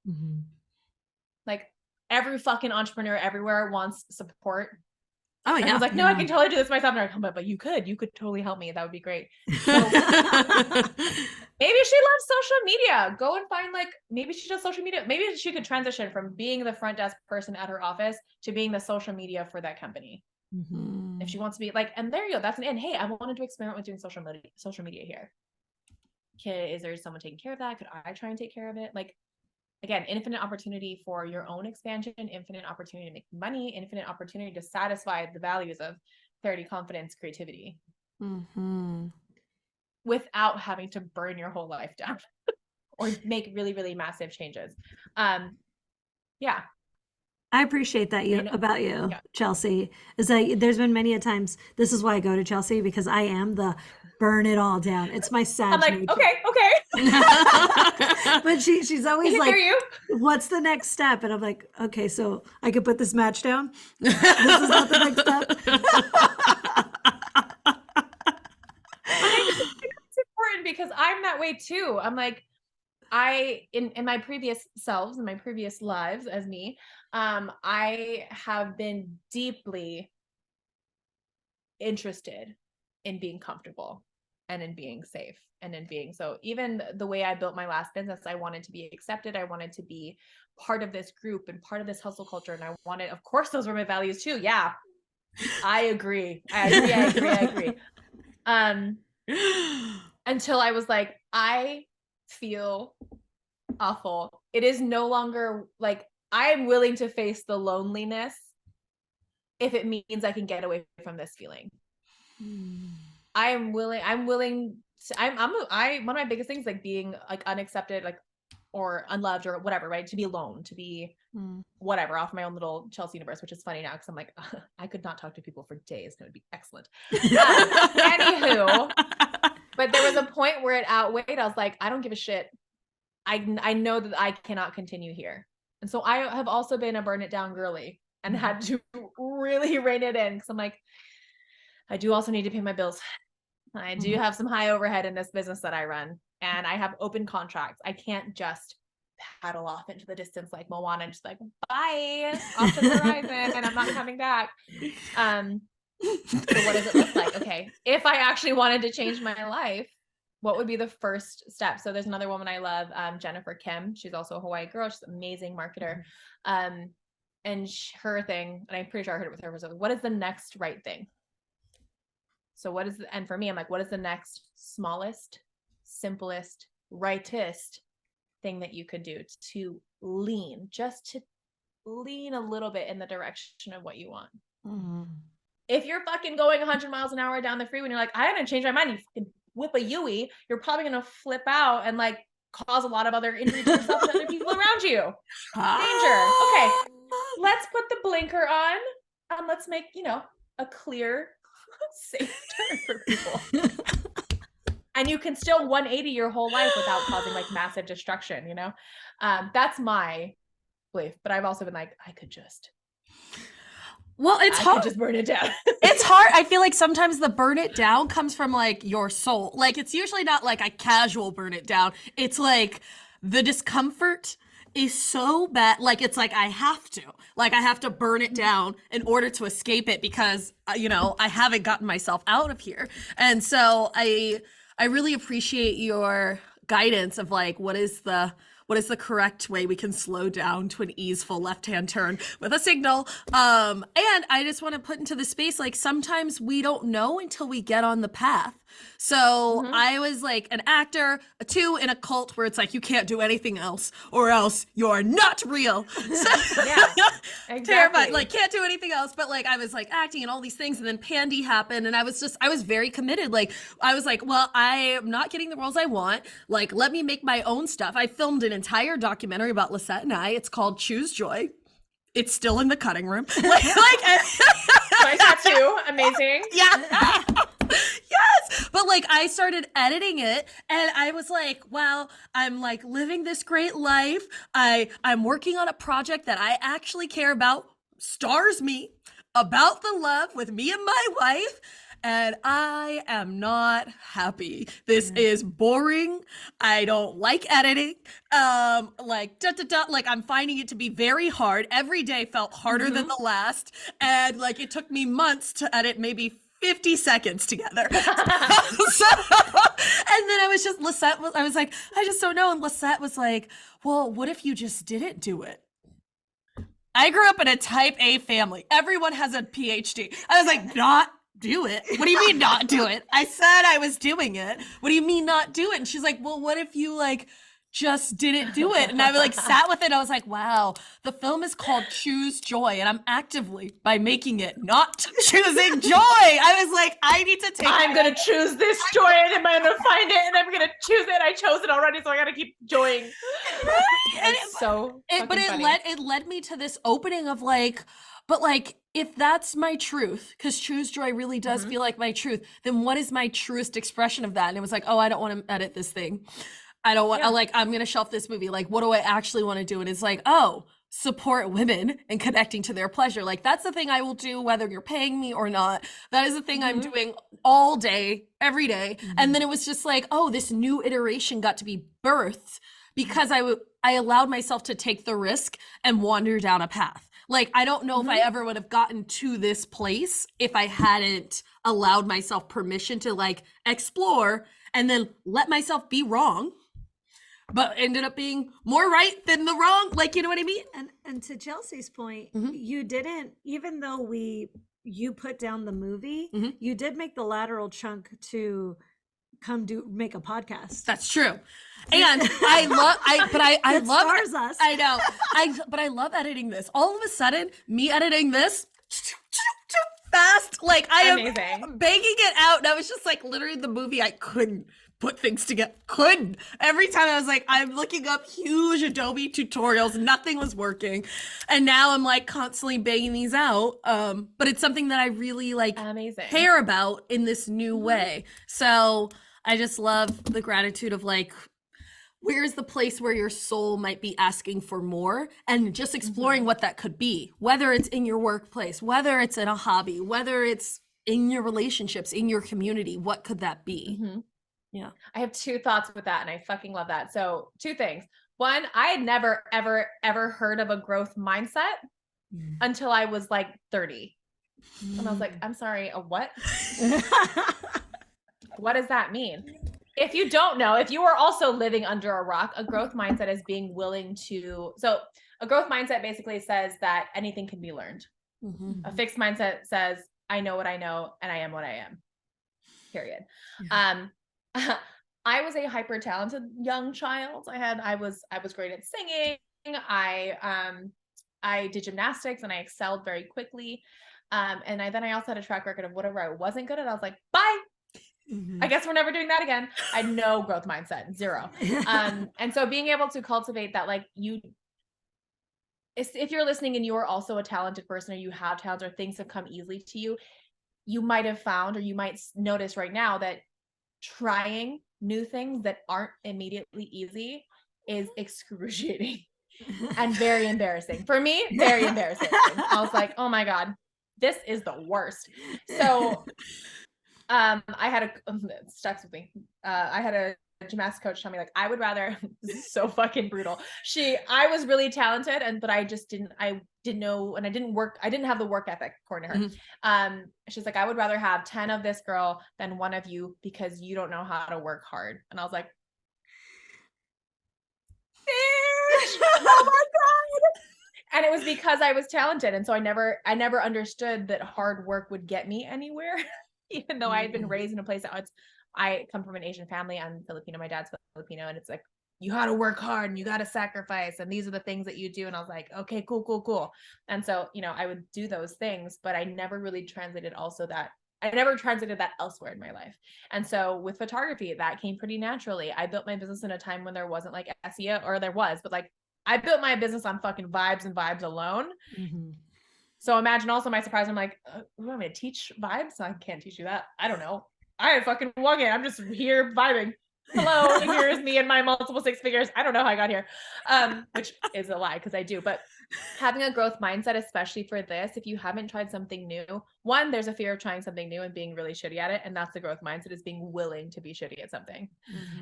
Speaker 3: Like every fucking entrepreneur everywhere wants support. Oh yeah. I was like, no, I can totally do this myself. And I'm like, but you could totally help me. That would be great. So, maybe she loves social media. Go and find maybe she does social media. Maybe she could transition from being the front desk person at her office to being the social media for that company. If she wants to be and there you go. That's an end. Hey, I wanted to experiment with doing social media here. Okay, is there someone taking care of that? Could I try and take care of it? Again, infinite opportunity for your own expansion, infinite opportunity to make money, infinite opportunity to satisfy the values of clarity, confidence, creativity without having to burn your whole life down or make really, really massive changes. Yeah.
Speaker 1: I appreciate that about you, Chelsea, is that there's been many a times, this is why I go to Chelsea, because I am the burn it all down. It's my sad
Speaker 3: I'm like,
Speaker 1: nature.
Speaker 3: Okay.
Speaker 1: But she's always like, what's the next step? And I'm like, okay, so I could put this match down. This is not the next step.
Speaker 3: It's important because I'm that way too. I'm like, in my previous selves, in my previous lives as me, I have been deeply interested in being comfortable and in being safe and in being, so even the way I built my last business, I wanted to be accepted. I wanted to be part of this group and part of this hustle culture. And I wanted, of course, those were my values too. Yeah, I agree. Until I was like, I feel awful. It is no longer I am willing to face the loneliness if it means I can get away from this feeling. I'm willing to, one of my biggest things, being unaccepted, or unloved or whatever, right? To be alone, to be whatever, off my own little Chelsea universe, which is funny now because I'm like, I could not talk to people for days and it would be excellent. Anywho, but there was a point where it outweighed. I was like, I don't give a shit. I know that I cannot continue here. And so I have also been a burn it down girly and had to really rein it in because I'm like, I do also need to pay my bills. I do have some high overhead in this business that I run, and I have open contracts. I can't just paddle off into the distance like Moana and just bye, off to the horizon, and I'm not coming back. So what does it look like? Okay, if I actually wanted to change my life, what would be the first step? So there's another woman I love, Jennifer Kim. She's also a Hawaii girl. She's an amazing marketer. And her thing, and I'm pretty sure I heard it with her, was what is the next right thing? So and for me, I'm like, what is the next smallest, simplest, rightest thing that you could do to just to lean a little bit in the direction of what you want? If you're fucking going 100 miles an hour down the freeway and you're like, I haven't changed my mind, you fucking whip a Yui, you're probably going to flip out and cause a lot of other injury to yourself and other people around you. Danger. Okay. Let's put the blinker on and let's make, a clear, safe turn for people. And you can still 180 your whole life without causing massive destruction, That's my belief. But I've also been like, I could just.
Speaker 2: Well, it's hard.
Speaker 3: Just burn it down.
Speaker 2: It's hard. I feel like sometimes the burn it down comes from your soul. It's usually not a casual burn it down. It's the discomfort is so bad. Like, it's like I have to burn it down in order to escape it because, I haven't gotten myself out of here. And so I really appreciate your guidance of like, what is the correct way we can slow down to an easeful left-hand turn with a signal. And I just want to put into the space, like, sometimes we don't know until we get on the path. So I was like an actor, a 2 in a cult where it's like, you can't do anything else or else you're not real. So,
Speaker 3: Yeah, exactly.
Speaker 2: Terrified, like can't do anything else. But like, I was like acting and all these things. And then Pandy happened. And I was very committed. Like, I was like, well, I am not getting the roles I want. Like, let me make my own stuff. I filmed an entire documentary about Lisset and I. It's called Choose Joy. It's still in the cutting room.
Speaker 3: My tattoo, amazing.
Speaker 2: Yeah. Yes. But like, I started editing it and I was like, wow, I'm like living this great life. I'm working on a project that I actually care about, stars me, about the love with me and my wife. And I am not happy. This is boring. I don't like editing. Like I'm finding it to be very hard. Every day felt harder than the last. And like, it took me months to edit maybe 50 seconds together. And then I was just, I was like, I just don't know. And Lisette was like, well, what if you just didn't do it? I grew up in a type A family. Everyone has a PhD. I was like, not do it? What do you mean not do it? I said I was doing it. What do you mean not do it? And she's like, well, what if you like just didn't do it? And I like sat with it. I was like, wow, the film is called Choose Joy. And I'm actively, by making it, not choosing joy. I was like, I need to take
Speaker 3: I'm going to choose this joy and I'm going to find it and I'm going to choose it. I chose it already, so I got to keep joying.
Speaker 2: And
Speaker 3: it
Speaker 2: led me to this opening of like, but like, if that's my truth, because Choose Joy really does feel like my truth, then what is my truest expression of that? And it was like, oh, I don't want to edit this thing. I don't want, I'm going to shelf this movie. Like, what do I actually want to do? And it's like, oh, support women and connecting to their pleasure. Like, that's the thing I will do, whether you're paying me or not. That is the thing I'm doing all day, every day. And then it was just like, oh, this new iteration got to be birthed because I allowed myself to take the risk and wander down a path. Like, I don't know if I ever would have gotten to this place if I hadn't allowed myself permission to like explore and then let myself be wrong, but ended up being more right than the wrong. Like, you know what I mean?
Speaker 1: And to Chelsea's point, you didn't, even though you put down the movie, you did make the lateral chunk to make a podcast.
Speaker 2: That's true. And I love
Speaker 1: stars us.
Speaker 2: I know. But I love editing this. All of a sudden, me editing this fast, like I am banging it out. And I was just like, literally the movie, I couldn't put things together. Couldn't. Every time I was like, I'm looking up huge Adobe tutorials. Nothing was working. And now I'm like constantly banging these out. But it's something that I really like care about in this new way. So I just love the gratitude of like, where's the place where your soul might be asking for more, and just exploring what that could be, whether it's in your workplace, whether it's in a hobby, whether it's in your relationships, in your community, what could that be? Yeah.
Speaker 3: I have 2 thoughts with that and I fucking love that. So 2 things. One, I had never, ever, ever heard of a growth mindset until I was like 30. And I was like, I'm sorry, a what? What does that mean? If you don't know, if you are also living under a rock, a growth mindset is being willing to, so a growth mindset basically says that anything can be learned. A fixed mindset says, I know what I know and I am what I am, period. I was a hyper talented young child. I was great at singing. I did gymnastics and I excelled very quickly. And then I also had a track record of whatever I wasn't good at. I was like, bye. I guess we're never doing that again. I had no growth mindset, 0. And so being able to cultivate that, like if you're listening and you are also a talented person or you have talent or things have come easily to you, you might have found, or you might notice right now that trying new things that aren't immediately easy is excruciating and very embarrassing. For me, very embarrassing. I was like, oh my God, this is the worst. So I had it sticks with me. I had a gymnastics coach tell me like, I would rather, this is so fucking brutal. I was really talented but I didn't know, and I didn't have the work ethic according to her. She's like, I would rather have 10 of this girl than one of you because you don't know how to work hard. And I was like, bitch, oh my God. And it was because I was talented. And so I never understood that hard work would get me anywhere, even though I had been raised in a place that I come from an Asian family. I'm Filipino. My dad's Filipino. And it's like, you got to work hard and you got to sacrifice. And these are the things that you do. And I was like, okay, cool. And so, I would do those things, but I never really translated that elsewhere in my life. And so with photography, that came pretty naturally. I built my business in a time when there wasn't like SEO, or there was, but like I built my business on fucking vibes and vibes alone. So imagine also my surprise. I'm like, you want me to teach vibes? I can't teach you that. I don't know. I fucking walk in. I'm just here vibing. Hello, here's me and my multiple six figures. I don't know how I got here, which is a lie because I do. But having a growth mindset, especially for this, if you haven't tried something new, one, there's a fear of trying something new and being really shitty at it. And that's the growth mindset, is being willing to be shitty at something.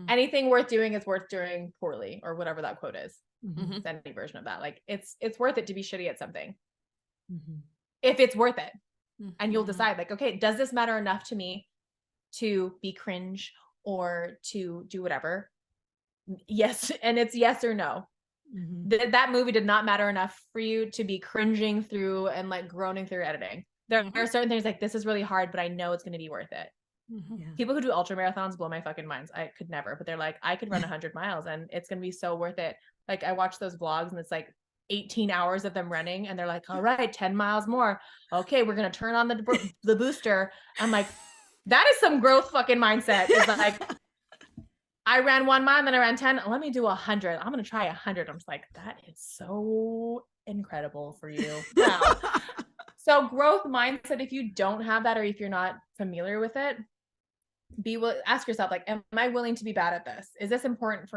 Speaker 3: Anything worth doing is worth doing poorly, or whatever that quote is. It's any version of that. Like it's worth it to be shitty at something. If it's worth it. And you'll decide like, okay, does this matter enough to me to be cringe or to do whatever? Yes. And it's yes or no. That movie did not matter enough for you to be cringing through and like groaning through editing. There are certain things like, this is really hard, but I know it's going to be worth it. People who do ultra marathons blow my fucking minds. I could never, but they're like, I could run 100 miles and it's going to be so worth it. Like I watch those vlogs and it's like 18 hours of them running and they're like, all right, 10 miles more. Okay, we're going to turn on the booster. I'm like, that is some growth fucking mindset. It's like, I ran 1 mile and then I ran 10. Let me do 100. I'm going to try 100. I'm just like, that is so incredible for you. Wow. So growth mindset, if you don't have that, or if you're not familiar with it, ask yourself, like, am I willing to be bad at this? Is this important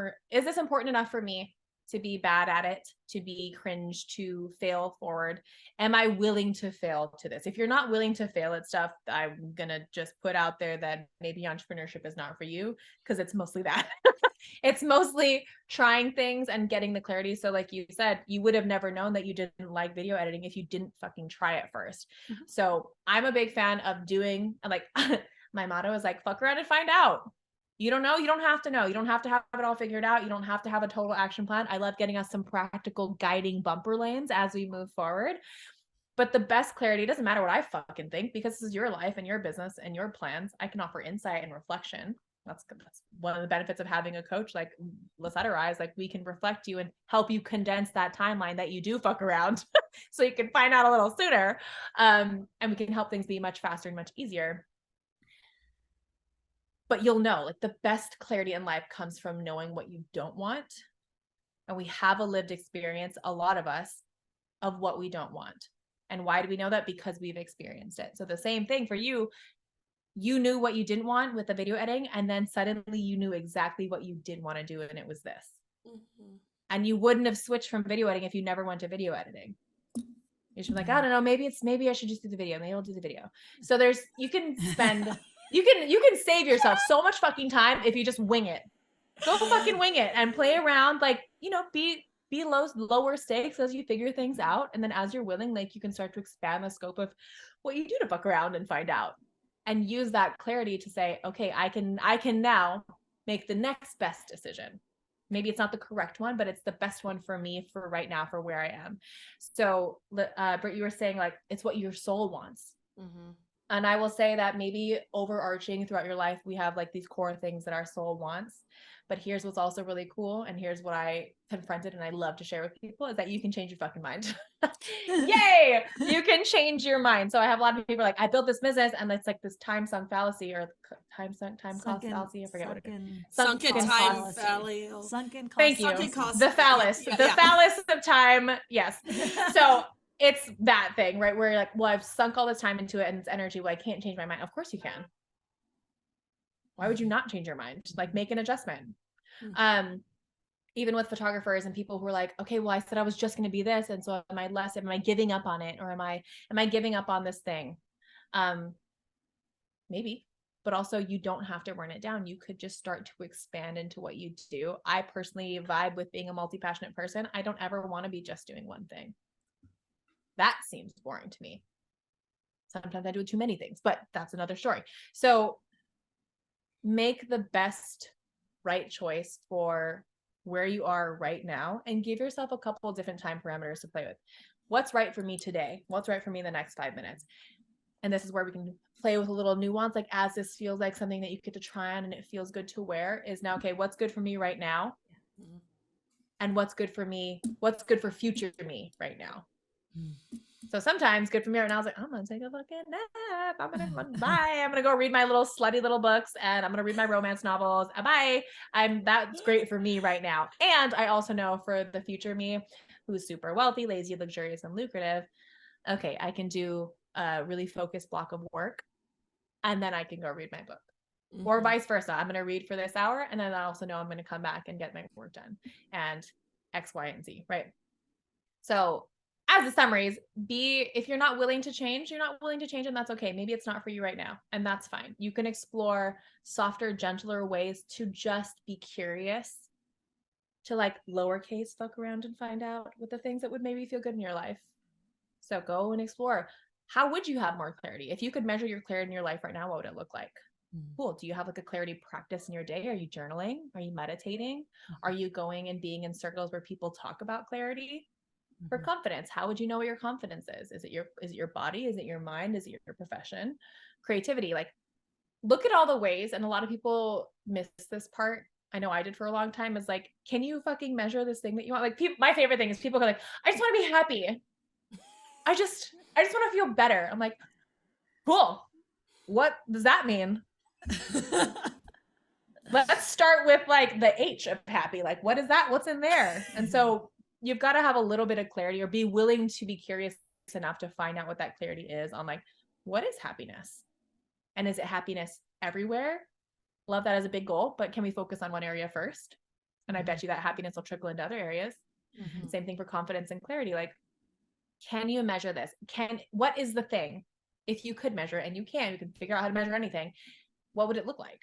Speaker 3: enough for me to be bad at it, to be cringe, to fail forward? Am I willing to fail to this? If you're not willing to fail at stuff, I'm going to just put out there that maybe entrepreneurship is not for you, because it's mostly that. It's mostly trying things and getting the clarity. So like you said, you would have never known that you didn't like video editing if you didn't fucking try it first. So I'm a big fan of doing, like, my motto is like, fuck around and find out. You don't know. You don't have to know. You don't have to have it all figured out. You don't have to have a total action plan. I love getting us some practical guiding bumper lanes as we move forward. But the best clarity, doesn't matter what I fucking think, because this is your life and your business and your plans. I can offer insight and reflection. That's one of the benefits of having a coach like Lisset or I, is like, we can reflect you and help you condense that timeline that you do fuck around so you can find out a little sooner. And we can help things be much faster and much easier. But you'll know, like, the best clarity in life comes from knowing what you don't want. And we have a lived experience, a lot of us, of what we don't want. And why do we know that? Because we've experienced it. So the same thing for you. You knew what you didn't want with the video editing, and then suddenly you knew exactly what you did want to do, and it was this. And you wouldn't have switched from video editing if you never went to video editing. You should be like, I don't know, maybe I should just do the video. Maybe I'll do the video. So you can save yourself so much fucking time if you just wing it. Go fucking wing it and play around. Like, be lower stakes as you figure things out. And then as you're willing, like, you can start to expand the scope of what you do to fuck around and find out, and use that clarity to say, okay, I can now make the next best decision. Maybe it's not the correct one, but it's the best one for me for right now, for where I am. So, Britt, you were saying like, it's what your soul wants. And I will say that maybe overarching throughout your life, we have like these core things that our soul wants. But here's what's also really cool. And here's what I confronted and I love to share with people, is that you can change your fucking mind. Yay! You can change your mind. So I have a lot of people like, I built this business, and it's like this time sunk fallacy, or time cost fallacy. I forget what it is.
Speaker 4: Sunken time fallacy.
Speaker 1: Sunken cost.
Speaker 3: Thank you.
Speaker 4: Sunken cost.
Speaker 3: The phallus. The phallus of time. Yes. So it's that thing, right? Where you're like, well, I've sunk all this time into it and it's energy. Well, I can't change my mind. Of course you can. Why would you not change your mind? Like, make an adjustment. Even with photographers and people who are like, okay, well, I said I was just going to be this. And so am I giving up on it? Or am I giving up on this thing? Maybe, but also you don't have to burn it down. You could just start to expand into what you do. I personally vibe with being a multi-passionate person. I don't ever want to be just doing one thing. That seems boring to me. Sometimes I do too many things, but that's another story. So make the best right choice for where you are right now and give yourself a couple of different time parameters to play with. What's right for me today? What's right for me in the next 5 minutes? And this is where we can play with a little nuance. Like, as this feels like something that you get to try on and it feels good to wear, is now, okay, what's good for me right now? And what's good for me? What's good for future me right now? So sometimes good for me right now is like, I'm going to take a fucking nap. I'm going to bye. I'm going to go read my little slutty little books and I'm going to read my romance novels. Bye. That's great for me right now. And I also know for the future me, who's super wealthy, lazy, luxurious, and lucrative, okay, I can do a really focused block of work and then I can go read my book. Or vice versa. I'm going to read for this hour and then I also know I'm going to come back and get my work done and X, Y, and Z, right? So as the summaries, if you're not willing to change, you're not willing to change, and that's okay. Maybe it's not for you right now, and that's fine. You can explore softer, gentler ways to just be curious, to like lowercase fuck around and find out what the things that would maybe feel good in your life. So go and explore. How would you have more clarity? If you could measure your clarity in your life right now, what would it look like? Cool. Do you have like a clarity practice in your day? Are you journaling? Are you meditating? Are you going and being in circles where people talk about clarity? For confidence, how would you know what your confidence is? Is it your body? Is it your mind? Is it your profession? Creativity, like look at all the ways. And a lot of people miss this part. I know I did for a long time, is like, can you fucking measure this thing that you want? Like my favorite thing is people go like, I just want to be happy. I just want to feel better. I'm like, cool. What does that mean? Let's start with like the H of happy. Like, what is that? What's in there? And so you've got to have a little bit of clarity or be willing to be curious enough to find out what that clarity is on like, what is happiness? And is it happiness everywhere? Love that as a big goal, but can we focus on one area first? And I bet you that happiness will trickle into other areas. Same thing for confidence and clarity. Like, can you measure this? What is the thing? If you could measure it, and you can figure out how to measure anything, what would it look like?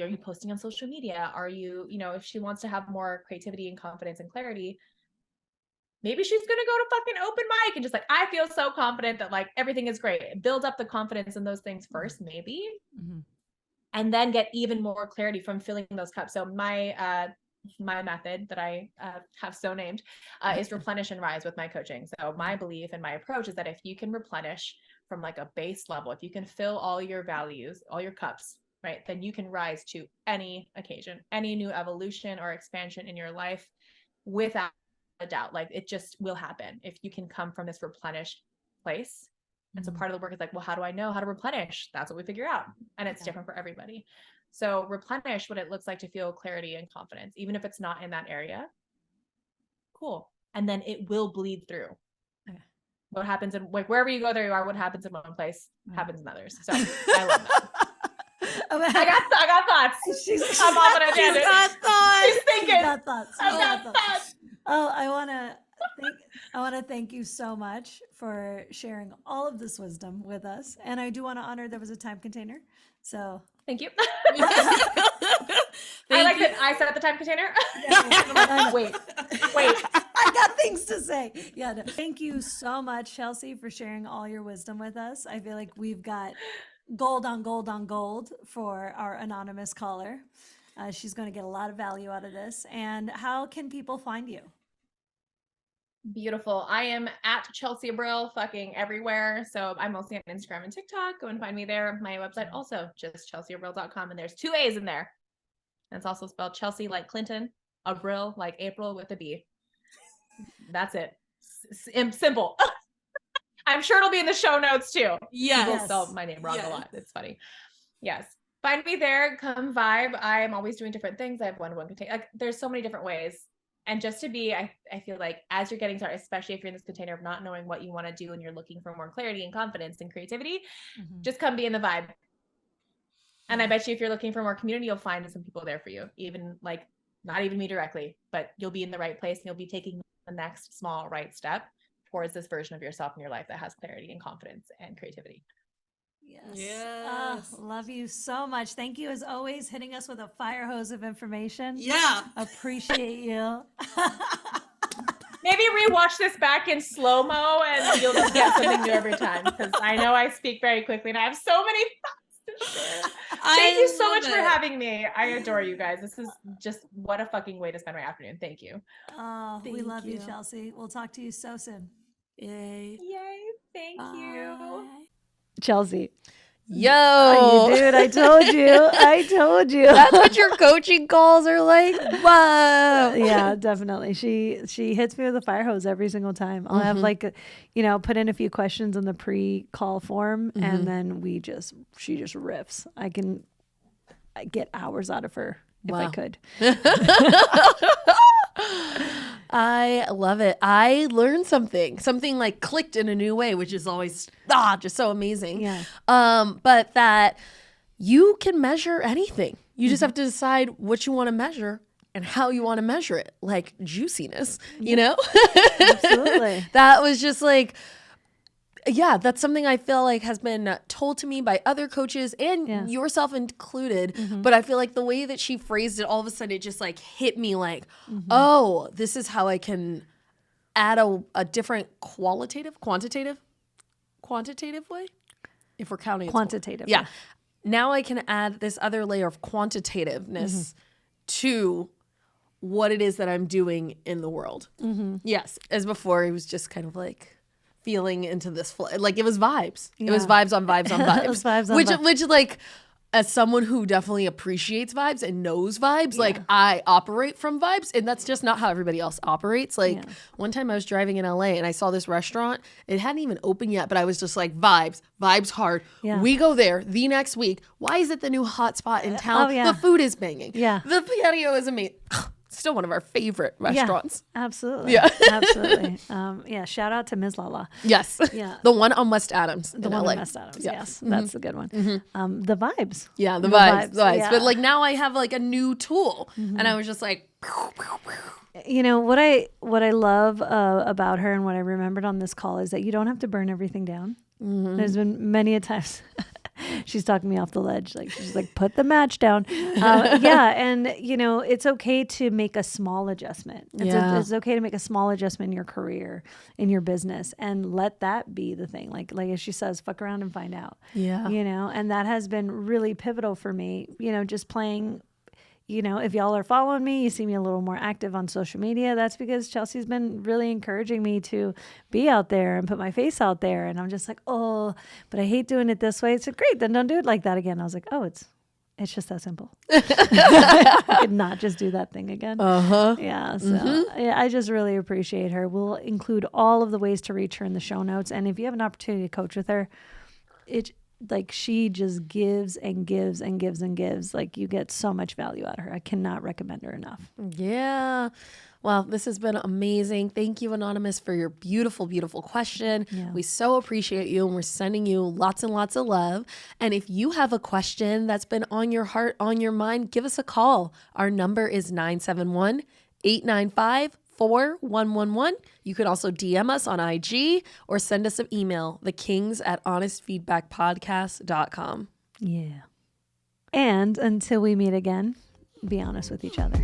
Speaker 3: Are you posting on social media? Are you, if she wants to have more creativity and confidence and clarity, maybe she's going to go to fucking open mic and just like, I feel so confident that like everything is great. Build up the confidence in those things first, maybe. And then get even more clarity from filling those cups. So my method that I have so named is replenish and rise with my coaching. So my belief and my approach is that if you can replenish from like a base level, if you can fill all your values, all your cups, right, then you can rise to any occasion, any new evolution or expansion in your life without a doubt. Like it just will happen if you can come from this replenished place. And so part of the work is like, well, how do I know how to replenish? That's what we figure out. And it's different for everybody. So replenish what it looks like to feel clarity and confidence, even if it's not in that area. Cool. And then it will bleed through. Okay. What happens in like wherever you go, there you are. What happens in one place happens in others. So I love that. I got thoughts. I'm off on a tangent. She's got thoughts. She's thinking.
Speaker 1: Got thoughts.
Speaker 3: I've got thoughts.
Speaker 1: Oh, I want to thank you so much for sharing all of this wisdom with us. And I do want to honor there was a time container. So
Speaker 3: thank you. I like that I set the time container. Wait.
Speaker 1: I got things to say. Yeah. No. Thank you so much, Chelsea, for sharing all your wisdom with us. I feel like we've got gold on gold on gold for our anonymous caller. She's going to get a lot of value out of this. And how can people find you?
Speaker 3: Beautiful. I am at Chelsea Abril fucking everywhere. So I'm mostly on Instagram and TikTok. Go and find me there. My website also just chelseaabril.com. And there's 2 A's in there. And it's also spelled Chelsea like Clinton, Abril like April with a B. That's it. Simple. I'm sure it'll be in the show notes too.
Speaker 2: Yes.
Speaker 3: People spell my name wrong a lot. It's funny. Yes. Find me there. Come vibe. I'm always doing different things. I have one-to-one container. Like, there's so many different ways. And just to be, I feel like as you're getting started, especially if you're in this container of not knowing what you want to do and you're looking for more clarity and confidence and creativity, just come be in the vibe. And I bet you if you're looking for more community, you'll find some people there for you, even like not even me directly, but you'll be in the right place and you'll be taking the next small right step towards this version of yourself in your life that has clarity and confidence and creativity.
Speaker 4: Yes.
Speaker 1: Love you so much. Thank you as always, hitting us with a fire hose of information.
Speaker 4: Yeah.
Speaker 1: Appreciate you.
Speaker 3: Maybe rewatch this back in slow-mo and you'll just get something new every time, because I know I speak very quickly and I have so many thoughts to share. Thank you so much for having me. I adore you guys. This is just what a fucking way to spend my afternoon. Thank you.
Speaker 1: We love you, Chelsea. We'll talk to you so soon.
Speaker 2: Yay.
Speaker 3: Yay. Thank you.
Speaker 1: Chelsea.
Speaker 2: Yo.
Speaker 1: Dude, I told you. I told you.
Speaker 2: That's what your coaching calls are like. Whoa.
Speaker 1: Yeah, definitely. She hits me with a fire hose every single time. I'll have put in a few questions in the pre-call form, and then she just riffs. I get hours out of her if I could.
Speaker 2: I love it. I learned something like clicked in a new way, which is always just so amazing.
Speaker 1: Yeah.
Speaker 2: But that you can measure anything. You just have to decide what you want to measure and how you want to measure it, like juiciness, you know?
Speaker 1: Absolutely.
Speaker 2: That was just like, yeah, that's something I feel like has been told to me by other coaches and yourself included. But I feel like the way that she phrased it, all of a sudden it just like hit me like, oh, this is how I can add a different quantitative way. If we're counting
Speaker 1: Quantitative.
Speaker 2: yeah. Now I can add this other layer of quantitativeness to what it is that I'm doing in the world. Yes. As before, it was just kind of like feeling into this like it was vibes. It was vibes on vibes on vibes.
Speaker 1: It was vibes on
Speaker 2: which
Speaker 1: vibes.
Speaker 2: which like as someone who definitely appreciates vibes and knows vibes, like I operate from vibes, and that's just not how everybody else operates. Like one time I was driving in LA and I saw this restaurant. It hadn't even opened yet, but I was just like vibes hard.
Speaker 1: Yeah.
Speaker 2: We go there the next week. Why is it the new hot spot in town?
Speaker 1: Oh, yeah.
Speaker 2: The food is banging.
Speaker 1: Yeah.
Speaker 2: The patio is amazing. Still one of our favorite restaurants.
Speaker 1: Yeah, absolutely.
Speaker 2: Yeah.
Speaker 1: Absolutely. Shout out to Ms. Lala.
Speaker 2: Yes.
Speaker 1: Yeah.
Speaker 2: The one on West Adams.
Speaker 1: The
Speaker 2: in
Speaker 1: one
Speaker 2: LA.
Speaker 1: in West Adams.
Speaker 2: Yeah.
Speaker 1: Yes. That's the good one. The vibes.
Speaker 2: Yeah, the vibes.
Speaker 1: Yeah.
Speaker 2: But like now I have like a new tool, and I was just like,
Speaker 1: You know what I love about her and what I remembered on this call is that you don't have to burn everything down. There's been many a times she's talking me off the ledge, like she's like, put the match down. And it's okay to make a small adjustment. It's okay to make a small adjustment in your career, in your business, and let that be the thing. Like as she says, fuck around and find out.
Speaker 2: Yeah.
Speaker 1: And that has been really pivotal for me. Just playing. If y'all are following me, you see me a little more active on social media. That's because Chelsea's been really encouraging me to be out there and put my face out there. And I'm just like, oh, but I hate doing it this way. It's great. Then don't do it like that again. I was like, oh, it's just that simple. I could not just do that thing again. Yeah. So I just really appreciate her. We'll include all of the ways to reach her in the show notes. And if you have an opportunity to coach with her, like she just gives and gives and gives and gives. Like you get so much value out of her. I cannot recommend her enough.
Speaker 2: Yeah. Well, this has been amazing. Thank you, Anonymous, for your beautiful, beautiful question.
Speaker 1: Yeah.
Speaker 2: We so appreciate you, and we're sending you lots and lots of love. And if you have a question that's been on your heart, on your mind, give us a call. Our number is 971-895-4111. You can also DM us on IG or send us an email, thekings@honestfeedbackpodcast.com.
Speaker 1: Yeah. And until we meet again, be honest with each other.